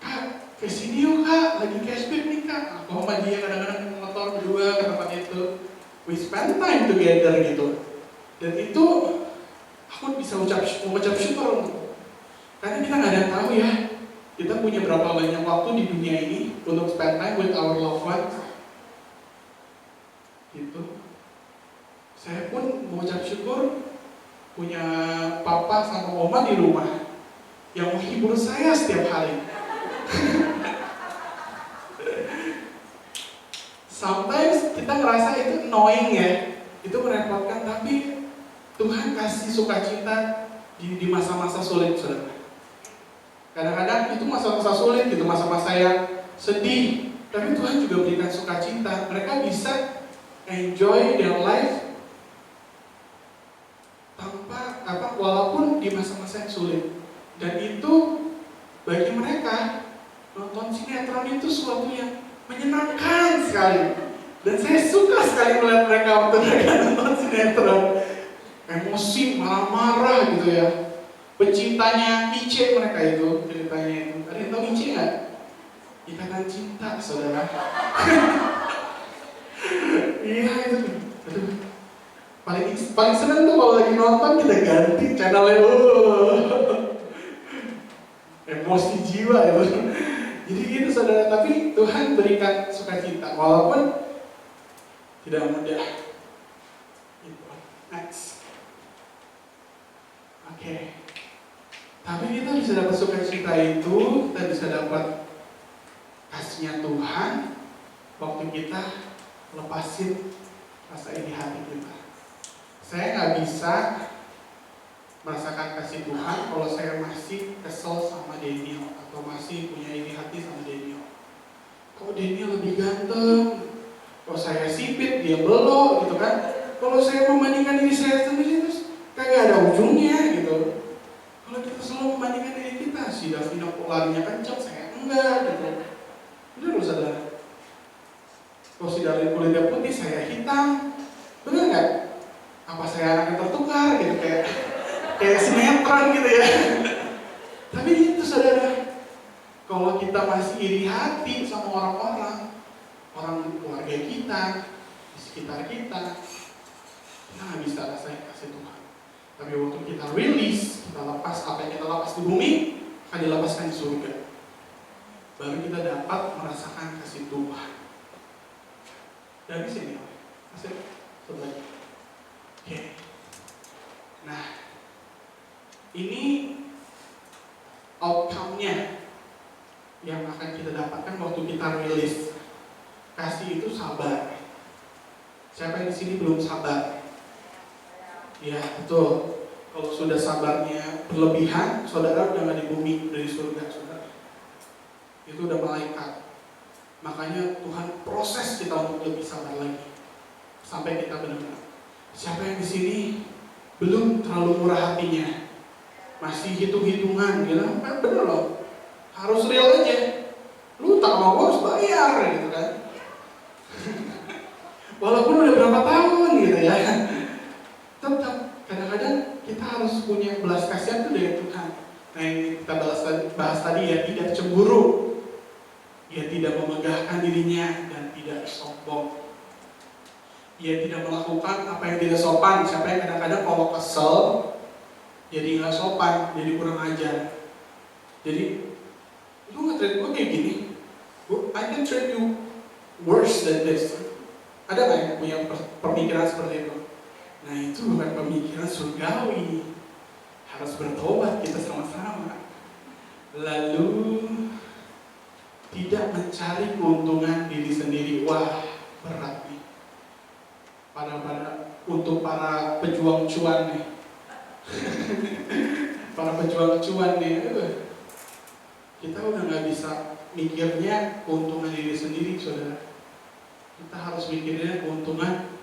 Kak, kesini yuk kak, lagi cashback nih kak. Aku sama dia kadang-kadang motor berdua ke tempat itu. We spend time together gitu. Dan itu aku bisa mengucap syukur untuk, karena kita nggak ada yang tahu ya kita punya berapa banyak waktu di dunia ini untuk spend time with our loved ones gitu. Saya pun mengucap syukur punya papa sama mama di rumah yang menghibur saya setiap hari. Sometimes kita ngerasa itu annoying ya, itu merepotkan, tapi Tuhan kasih sukacita di masa-masa sulit, saudara. Kadang-kadang itu masa-masa sulit, gitu, masa-masa yang sedih, tapi Tuhan juga berikan sukacita. Mereka bisa enjoy their life tanpa walaupun di masa-masa yang sulit. Dan itu bagi mereka nonton sinetron itu sesuatu yang menyenangkan sekali. Dan saya suka sekali melihat mereka waktu mereka nonton sinetron. Emosi, marah-marah gitu ya. Pencintanya Ice mereka itu, ceritanya itu. Ada yang tahu Ice nggak? Ikatan Cinta, saudara. Iya itu. Aduh. Paling seneng tuh kalau lagi nonton kita ganti channelnya. Emosi jiwa itu. Jadi gitu saudara. Tapi Tuhan berikan sukacita, walaupun tidak mudah. Next. Oke. Tapi kita bisa dapat sukacita itu, kita bisa dapat kasihnya Tuhan waktu kita lepasin rasa iri hati kita. Saya nggak bisa merasakan kasih Tuhan kalau saya masih kesel sama Daniel atau masih punya iri hati sama Daniel. Kok Daniel lebih ganteng? Kok saya sipit, dia belok gitu kan? Kalau saya membandingkan diri saya sendiri terus kagak ada ujungnya gitu. Kalau kita selalu membandingkan diri kita, si Davina kok larinya kencang, saya enggak gitu. Bener loh saudara. Kalau si Darlin kulitnya putih, saya hitam. Bener nggak? Apa saya anaknya tertukar gitu, kayak sinetron gitu ya. Tapi itu saudara, kalau kita masih iri hati sama orang-orang, orang keluarga kita, di sekitar kita nggak bisa rasain kasih Tuhan. Tapi waktu kita release, kita lepas apa yang kita lepas di bumi, akan dilepaskan di surga. Baru kita dapat merasakan kasih Tuhan. Dari sini, masih sebelah. Oke. Nah, ini outcome-nya yang akan kita dapatkan waktu kita release. Kasih itu sabar. Siapa yang di sini belum sabar? Ya betul. Kalau sudah sabarnya berlebihan, saudara udah nggak di bumi, dari surga saudara. Itu udah malaikat. Makanya Tuhan proses kita untuk lebih sabar lagi, sampai kita benar-benar. Siapa yang di sini belum terlalu murah hatinya, masih hitung-hitungan, bilang bener loh, harus real aja. Lu tak mau harus bayar gitu kan. Walaupun udah berapa tahun gitu ya, tetap kadang-kadang kita harus punya belas kasihan tuh dari Tuhan. Nah ini kita bahas tadi ya, tidak cemburu, dia tidak memegahkan dirinya dan tidak sombong. Dia tidak melakukan apa yang tidak sopan. Siapa yang kadang-kadang kalau kesel jadi nggak sopan, jadi kurang ajar. Jadi lu nggak treat gue kayak gini, I can treat you worse than this. Ada nggak yang punya pemikiran seperti itu? Nah itu bukan pemikiran surgawi. Harus bertobat kita sama-sama. lalu tidak mencari keuntungan diri sendiri. Wah, berat nih. Untuk para pejuang cuan nih. Para pejuang cuan nih, kita udah nggak bisa mikirnya keuntungan diri sendiri, saudara. Kita harus mikirnya keuntungan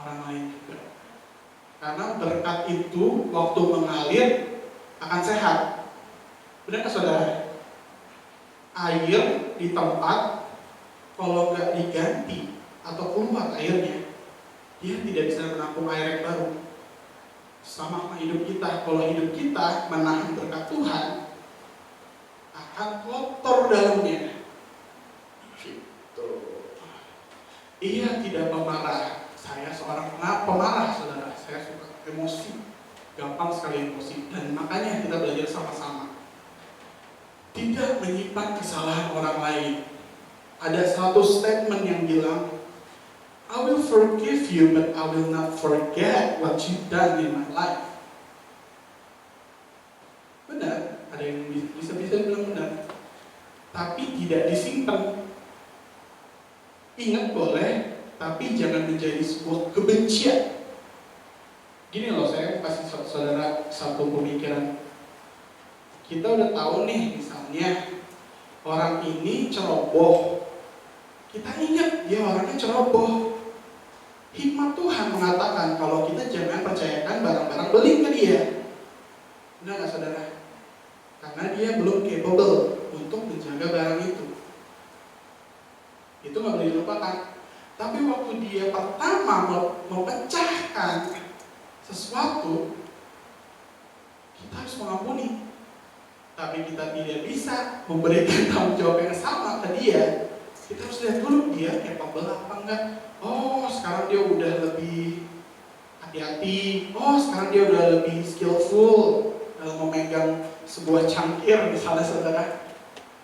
orang lain juga. Karena berkat itu waktu mengalir akan sehat. Benar nggak, saudara? Air di tempat kalau nggak diganti atau keluar airnya, dia tidak bisa menampung air yang baru. Sama hidup kita, kalau hidup kita menahan berkat Tuhan, akan kotor dalamnya. Gitu. Ia tidak pemarah. Saya seorang pemarah, saudara. Saya suka emosi, gampang sekali emosi. Dan makanya kita belajar sama-sama. Tidak menyimpan kesalahan orang lain. Ada satu statement yang bilang, I will forgive you, but I will not forget what you've done in my life. Benar, ada yang bisa bilang benar. Tapi tidak disimpan. Ingat boleh, tapi jangan menjadi sebuah kebencian. Gini loh, saya kasih saudara satu pemikiran. Kita udah tahu nih, misalnya orang ini ceroboh. Kita ingat dia orangnya ceroboh. Hikmat Tuhan mengatakan kalau kita jangan percayakan barang-barang beling ke dia. Benar nggak, saudara? Karena dia belum capable untuk menjaga barang itu. Itu nggak boleh dilupakan. Tapi waktu dia pertama memecahkan sesuatu, kita harus mengampuni. Tapi kita tidak bisa memberikan tanggung jawab yang sama ke dia. Kita harus lihat dulu dia capable apa enggak. Oh, sekarang dia udah lebih hati-hati. Oh, sekarang dia udah lebih skillful dalam memegang sebuah cangkir, misalnya, saudara.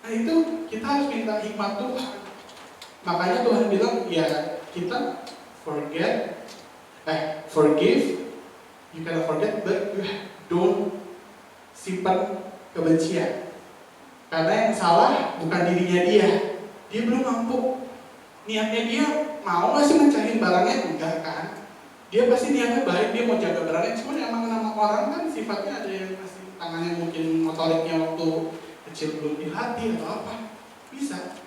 Nah, itu kita harus minta hikmat Tuhan. Makanya Tuhan bilang, ya kita forgive, you cannot forget, but you don't simpan kebencian. Karena yang salah bukan dirinya dia belum mampu. Niatnya dia mau nggak sih mecahin barangnya? Enggak kan? Dia pasti niatnya baik, dia mau jaga barangnya. Cuma emang nama orang kan sifatnya ada yang masih tangannya mungkin motoriknya waktu kecil belum dilatih atau apa. Bisa.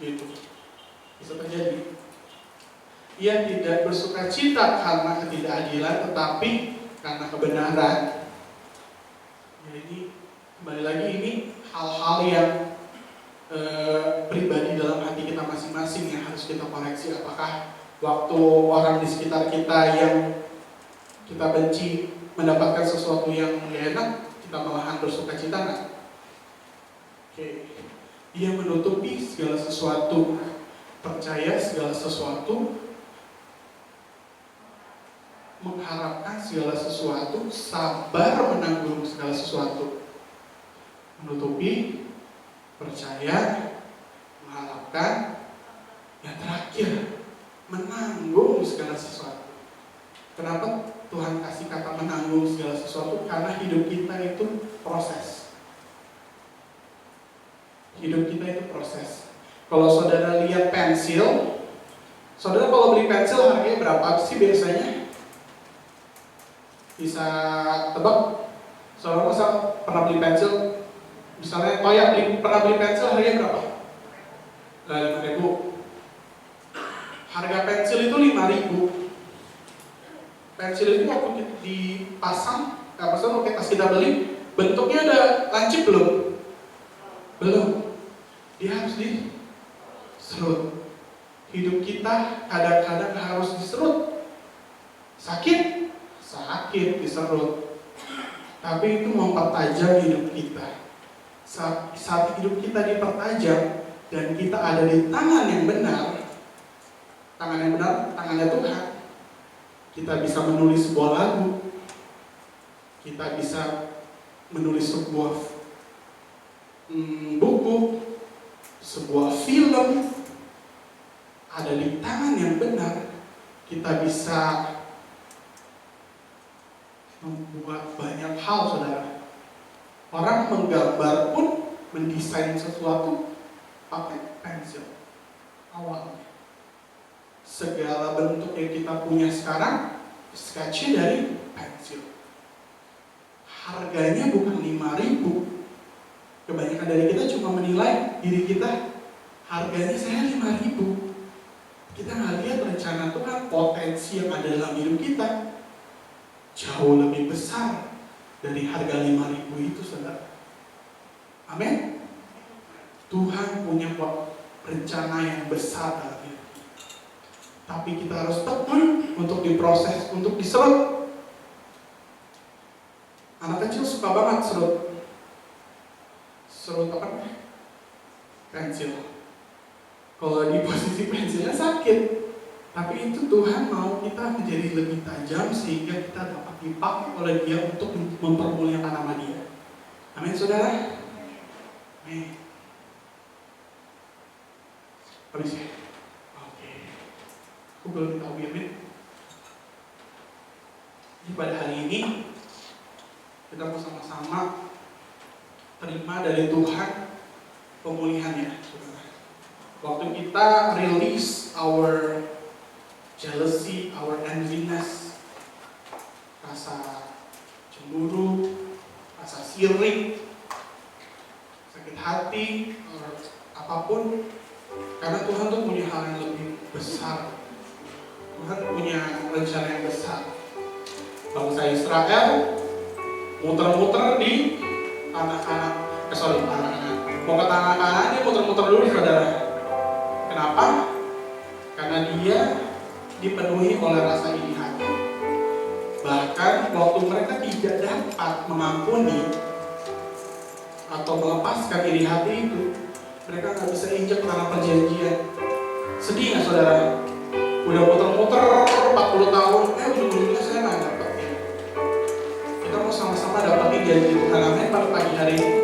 Gitu. Bisa terjadi. Ia tidak bersuka cita karena ketidakadilan, tetapi karena kebenaran. Jadi kembali lagi ini hal-hal yang pribadi dalam hati kita masing-masing yang harus kita koreksi. Apakah waktu orang di sekitar kita yang kita benci mendapatkan sesuatu yang tidak enak, kita malahan bersuka cita nggak? Oke. Dia menutupi segala sesuatu, percaya segala sesuatu, mengharapkan segala sesuatu, sabar menanggung segala sesuatu. Menutupi, percaya, mengharapkan, yang terakhir menanggung segala sesuatu. Kenapa Tuhan kasih kata menanggung segala sesuatu? Karena hidup kita itu proses. Hidup kita itu proses. Kalau saudara lihat pensil, saudara kalau beli pensil harganya berapa sih biasanya? Bisa tebak? Saudara masa pernah beli pensil? Misalnya Toya pernah beli pensil harganya berapa? 5.000. Harga pensil itu 5.000. Pensil itu waktu dipasang, waktu pas kita beli, bentuknya ada lancip belum? Belum. Dia harus diserut. Hidup kita kadang-kadang harus diserut. Sakit diserut. Tapi itu mempertajam hidup kita. Saat hidup kita dipertajam dan kita ada di tangan yang benar, tangannya Tuhan, kita bisa menulis sebuah lagu, kita bisa menulis sebuah buku, sebuah film, ada di tangan yang benar, kita bisa membuat banyak hal, saudara. Orang menggambar pun, mendesain sesuatu pakai pensil awalnya. Segala bentuk yang kita punya sekarang, sketchnya dari pensil. Harganya bukan 5.000. Kebanyakan dari kita cuma menilai diri kita, harganya saya 5.000. Kita nggak lihat rencana Tuhan, potensi yang ada dalam hidup kita jauh lebih besar dari harga 5.000 itu, saudara. Amin. Tuhan punya rencana yang besar dalam hidup kita. Tapi kita harus tekun untuk diproses, untuk diserut. Anak kecil suka banget serut. Serut apa? Pensil. Kalau di posisi pensilnya sakit, tapi itu Tuhan mau kita menjadi lebih tajam sehingga kita dapat dipakai oleh Dia untuk mempermuliakan nama Dia. Amin, saudara. Amin. Habis ya? Oke. Aku belum tahu ya, Amin. Jadi pada hari ini kita mau sama-sama terima dari Tuhan pemulihannya, saudara. Waktu kita release our jealousy, our enviness, rasa cemburu, rasa sirik, sakit hati, atau apapun, karena Tuhan tuh punya hal yang lebih besar. Tuhan punya rencana yang besar. Bangsa Israel muter-muter di tanah kanan. Mau ke tanah kanan, dia muter-muter dulu, saudara. Kenapa? Karena dia dipenuhi oleh rasa iri hati. Bahkan waktu mereka tidak dapat mengampuni atau melepaskan iri hati itu, mereka nggak bisa injak tanah perjanjian. Sedih nggak, saudara? Udah muter-muter 40 tahun, ujung-ujungnya saya nggak dapetin. Kita mau sama-sama dapetin janji Tuhan. Amin pada pagi hari ini.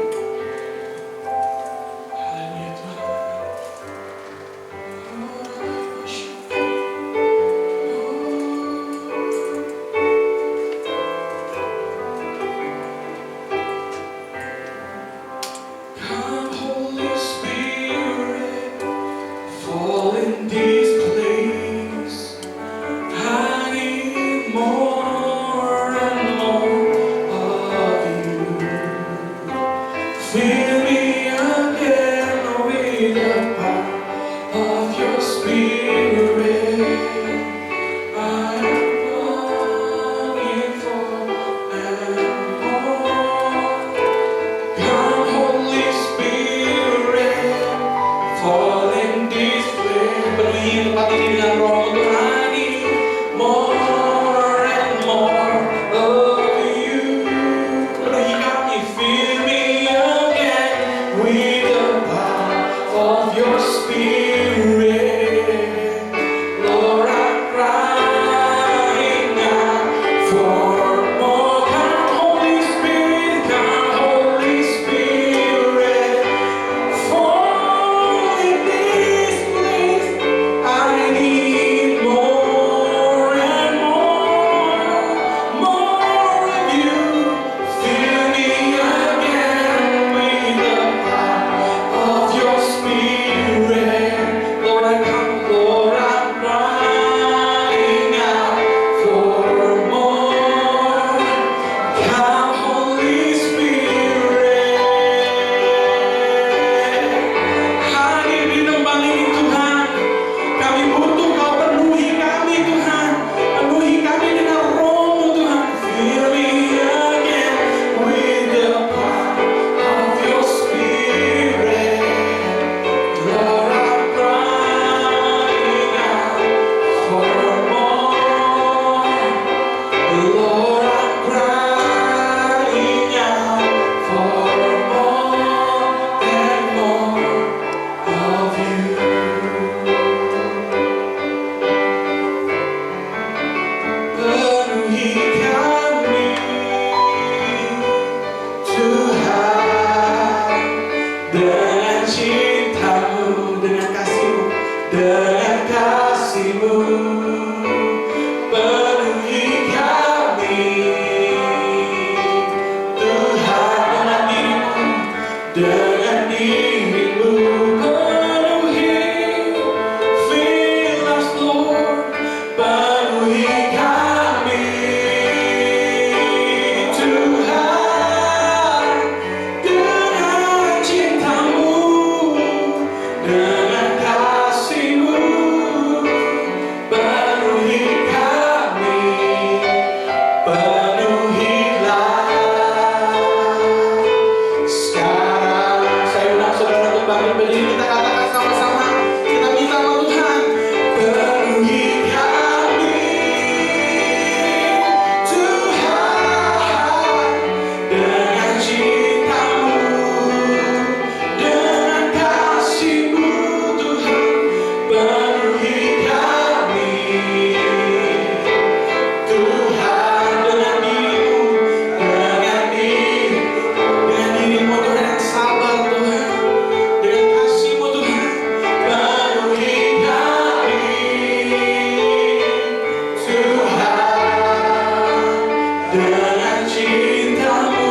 cintamu,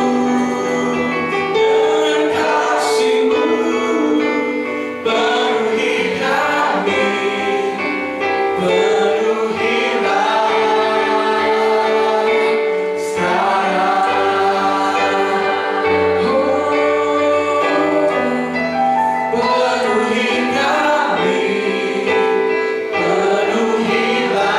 dengan kasihmu, penuhi kami, penuhilah sekarang. Oh, penuhi kami, penuhilah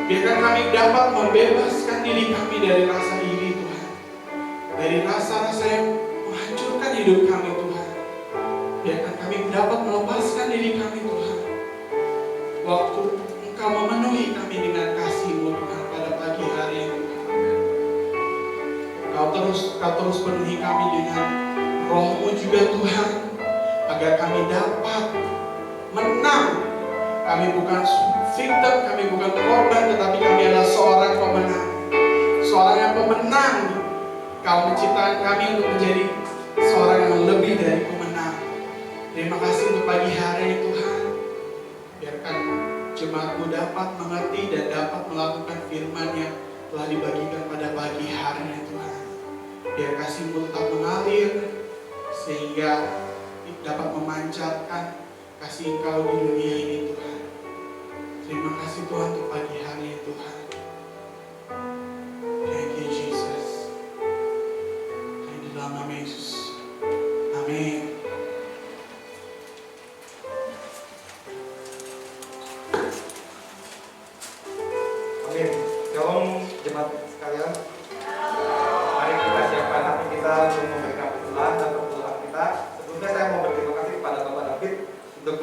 biarkan kami dapat membebaskan diri kami dari rasa iri Tuhan, dari rasa-rasa yang menghancurkan hidup kami Tuhan. Biarkan kami dapat melepaskan diri kami Tuhan, waktu Engkau memenuhi kami dengan kasih-Mu Tuhan pada pagi hari ini Tuhan. Kau terus penuhi kami dengan Roh-Mu juga Tuhan, agar kami dapat menang. Kami bukan victim, kami bukan korban, tetapi kami adalah seorang pemenang. Seorang yang pemenang. Kau menciptakan kami untuk menjadi seorang yang lebih dari pemenang. Terima kasih untuk pagi hari ini Tuhan. Biarkan jemaat-Mu dapat mengerti dan dapat melakukan firman yang telah dibagikan pada pagi hari ini Tuhan. Biar kasih-Mu tetap mengalir, sehingga dapat memancarkan kasih Engkau di dunia ini Tuhan. Terima kasih Tuhan untuk pagi hari ini Tuhan. Thank you Jesus. Di dalam nama Yesus. Amin. Amin. Shalom jemaat sekalian. Mari kita siapkan hati kita untuk memberikan pesan dan pertolongan kita. Sebelumnya saya mau berterima kasih kepada Bapak David untuk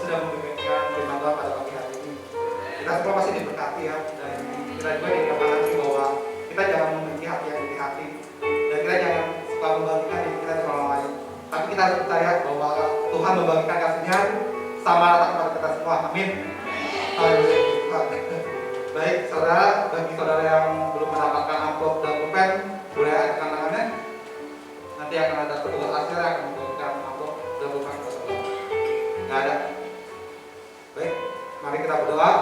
sudah memberikan firman Tuhan pada pagi hari ini. Kita semua pasti diberkati ya, dan kita juga diingatkan lagi bahwa kita jangan memiliki hati yang iri hati, dan kita jangan suka membagikan diri kita dengan orang lain. Tapi kita harus percaya bahwa Tuhan membagikan kasih-Nya sama rata kepada kita semua. Amin. Haleluya. Baik, saudara, bagi saudara yang belum mendapatkan amplop dan pulpen, boleh tekan tangannya. Nanti akan ada petugas arsir yang akan memberikan amplop dan pulpen kepada saudara. Nggak ada. Baik, mari kita berdoa.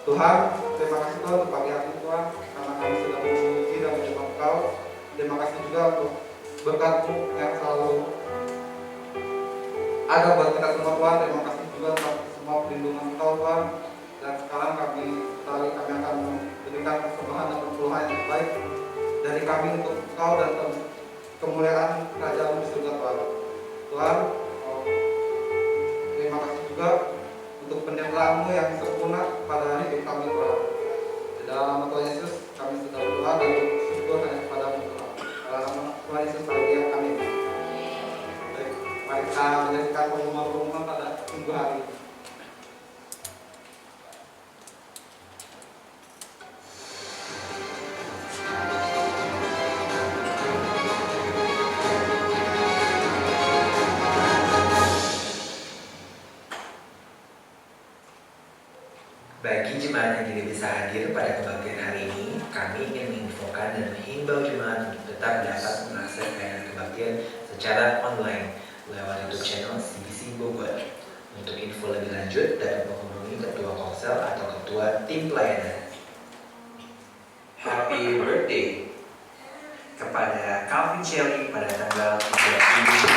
Tuhan, terima kasih Tuhan untuk pagi hari ini Tuhan, karena kami sudah memuji dan menyembah Engkau. Terima kasih juga untuk berkat-Mu yang selalu ada buat kita semua Tuhan. Terima kasih juga untuk semua perlindungan Engkau Tuhan. Dan sekarang kami akan memberikan persembahan dan perpuluhan yang terbaik dari kami untuk Engkau dan kemuliaan Kerajaan di surga Tuhan. Tuhan, terima kasih juga untuk penyertaan-Mu yang sempurna pada hidup kami Tuhan. Di dalam nama Tuhan Yesus kami sudah berdoa dan bersyukur hanya kepada-Mu Tuhan. Dalam nama Tuhan Yesus haleluya, amin. Baik, mari kita menyaksikan pengumuman pada minggu hari ini. Bagi jemaat yang tidak bisa hadir pada kebaktian hari ini, kami ingin menginfokan dan menghimbau jemaat untuk tetap dapat mengakses layanan kebaktian secara online lewat YouTube channel CBC Bogor. Untuk info lebih lanjut, dapat menghubungi Ketua Komsel atau Ketua Tim Pelayanan. Happy birthday kepada Calvin Shelley pada tanggal 3 Juli.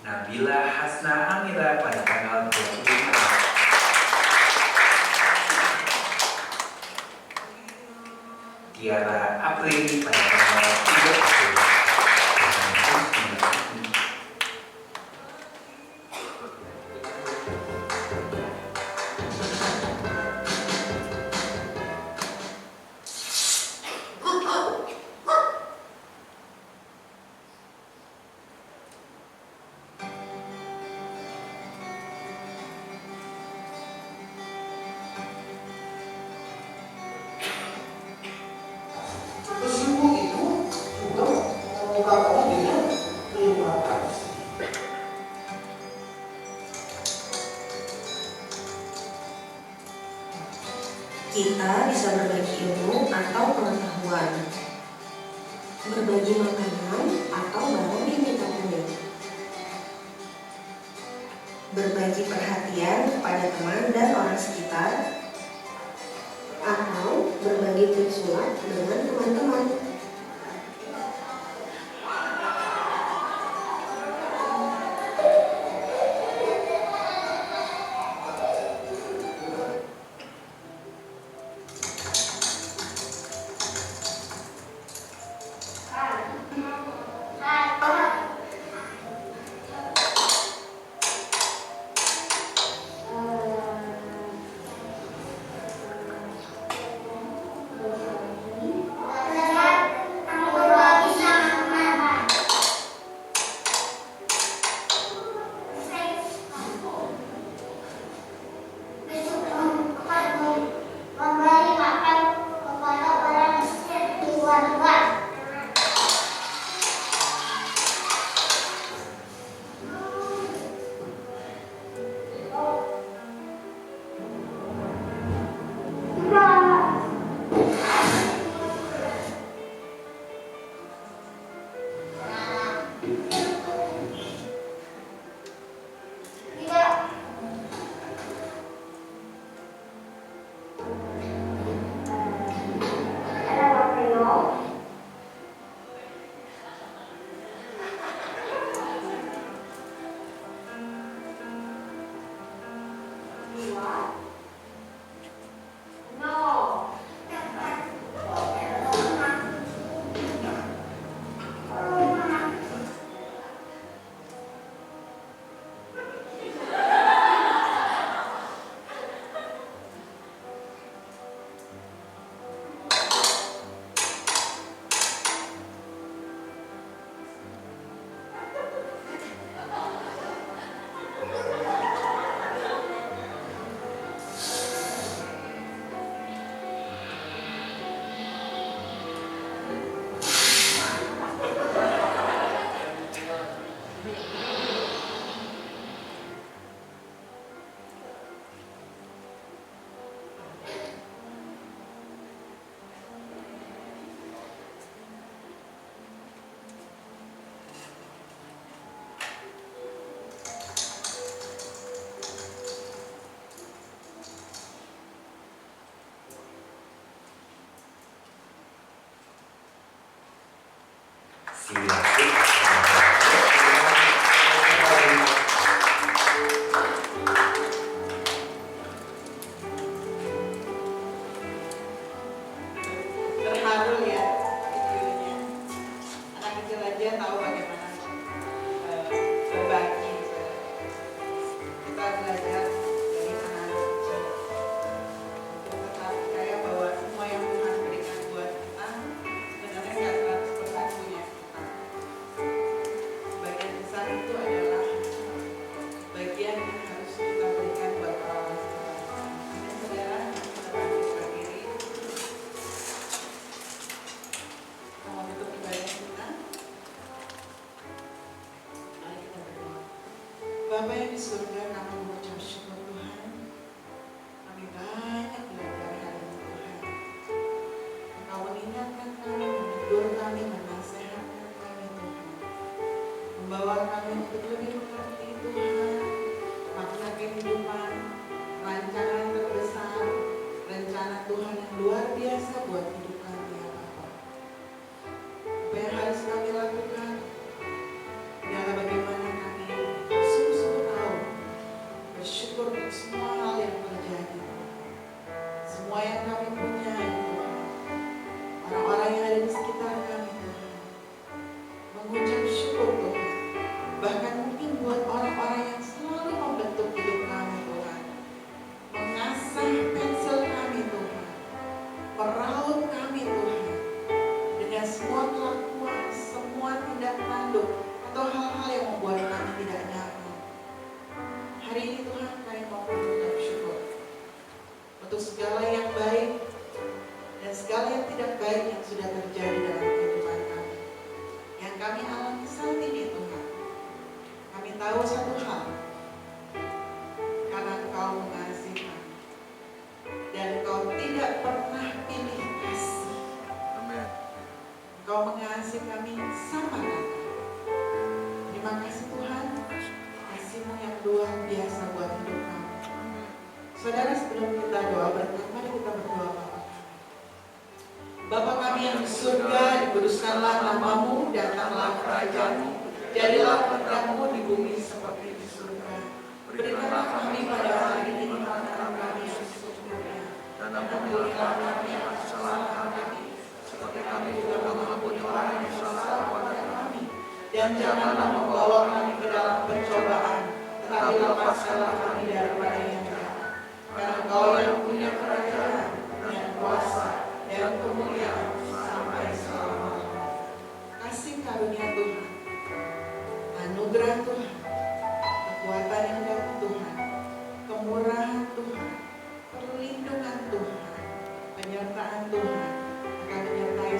Nabila Hasna Amira pada tanggal 25 Maret. Tiara Aprili pada tanggal 3 April. Kita bisa berbagi ilmu atau pengetahuan, berbagi makanan atau barang yang kita punya, berbagi perhatian kepada teman dan orang sekitar, atau berbagi trik sulap dengan teman-teman. Terharu ya videonya. Anak kecil aja tahu bagaimana berbagi. Kita belajar dari anak kecil untuk tetap percaya bahwa semua yang Tuhan berikan buat kita sebenarnya nggak 100% punya kita. Bagian besar itu adalah bagian yang harus kita berikan buat orang sekitar. Dan saudara, kita bangkit berdiri. Kita mau tutup ibadah kita. Mari kita berdoa. Bapa yang di surga, kami mengucap syukur Tuhan. Kami banyak belajar hari ini Tuhan. Engkau mengingatkan kami, menegur kami, menasihatkan kami Tuhan. Membawa kami untuk lebih mengerti Tuhan, makna kehidupan, rancangan terbesar, rencana Tuhan yang luar biasa buat hidup kami ya Bapa. Apa yang harus kami lakukan adalah bagaimana kami sungguh-sungguh tahu, bersyukur untuk semua hal yang terjadi, semua yang kami punya ya Tuhan, orang-orang yang ada di sekitar kami Tuhan, mengucap syukur Tuhan. Bahkan mungkin buat orang-orang yang selalu membentuk hidup kami Tuhan, mengasah pensil kami Tuhan, meraut kami Tuhan, dengan semua kelakuan, semua tindak tanduk, atau hal-hal yang membuat kami tidak nyaman. Hari ini Tuhan kami mau mengucap syukur untuk segala yang baik dan segala yang tidak baik yang sudah terjadi dalam kehidupan kami, yang kami alami saat ini Tuhan. Kami tahu satu hal, karena Engkau mengasihi kami dan Engkau tidak luar biasa buat hidup kamu. Saudara, sebelum kita doa berkat, mari kita berdoa. Bapa kami yang di surga, dikuduskanlah namamu, datanglah kerajaanmu, jadilah kehendakmu di bumi seperti di surga. Berikanlah kami pada hari ini makanan kami yang secukupnya, dan ampunilah kami atas kesalahan kami, seperti kami juga mengampuni orang yang bersalah kepada kami. Dan janganlah membawa kami ke dalam pencobaan, tetapi lepaskanlah kami daripada yang jahat. Karena Engkau yang punya kerajaan dan kuasa dan kemuliaan sampai selama-lamanya. Kasih karunia Tuhan, anugerah Tuhan, kekuatan yang dari Tuhan, kemurahan Tuhan, perlindungan Tuhan, penyertaan Tuhan akan menyertai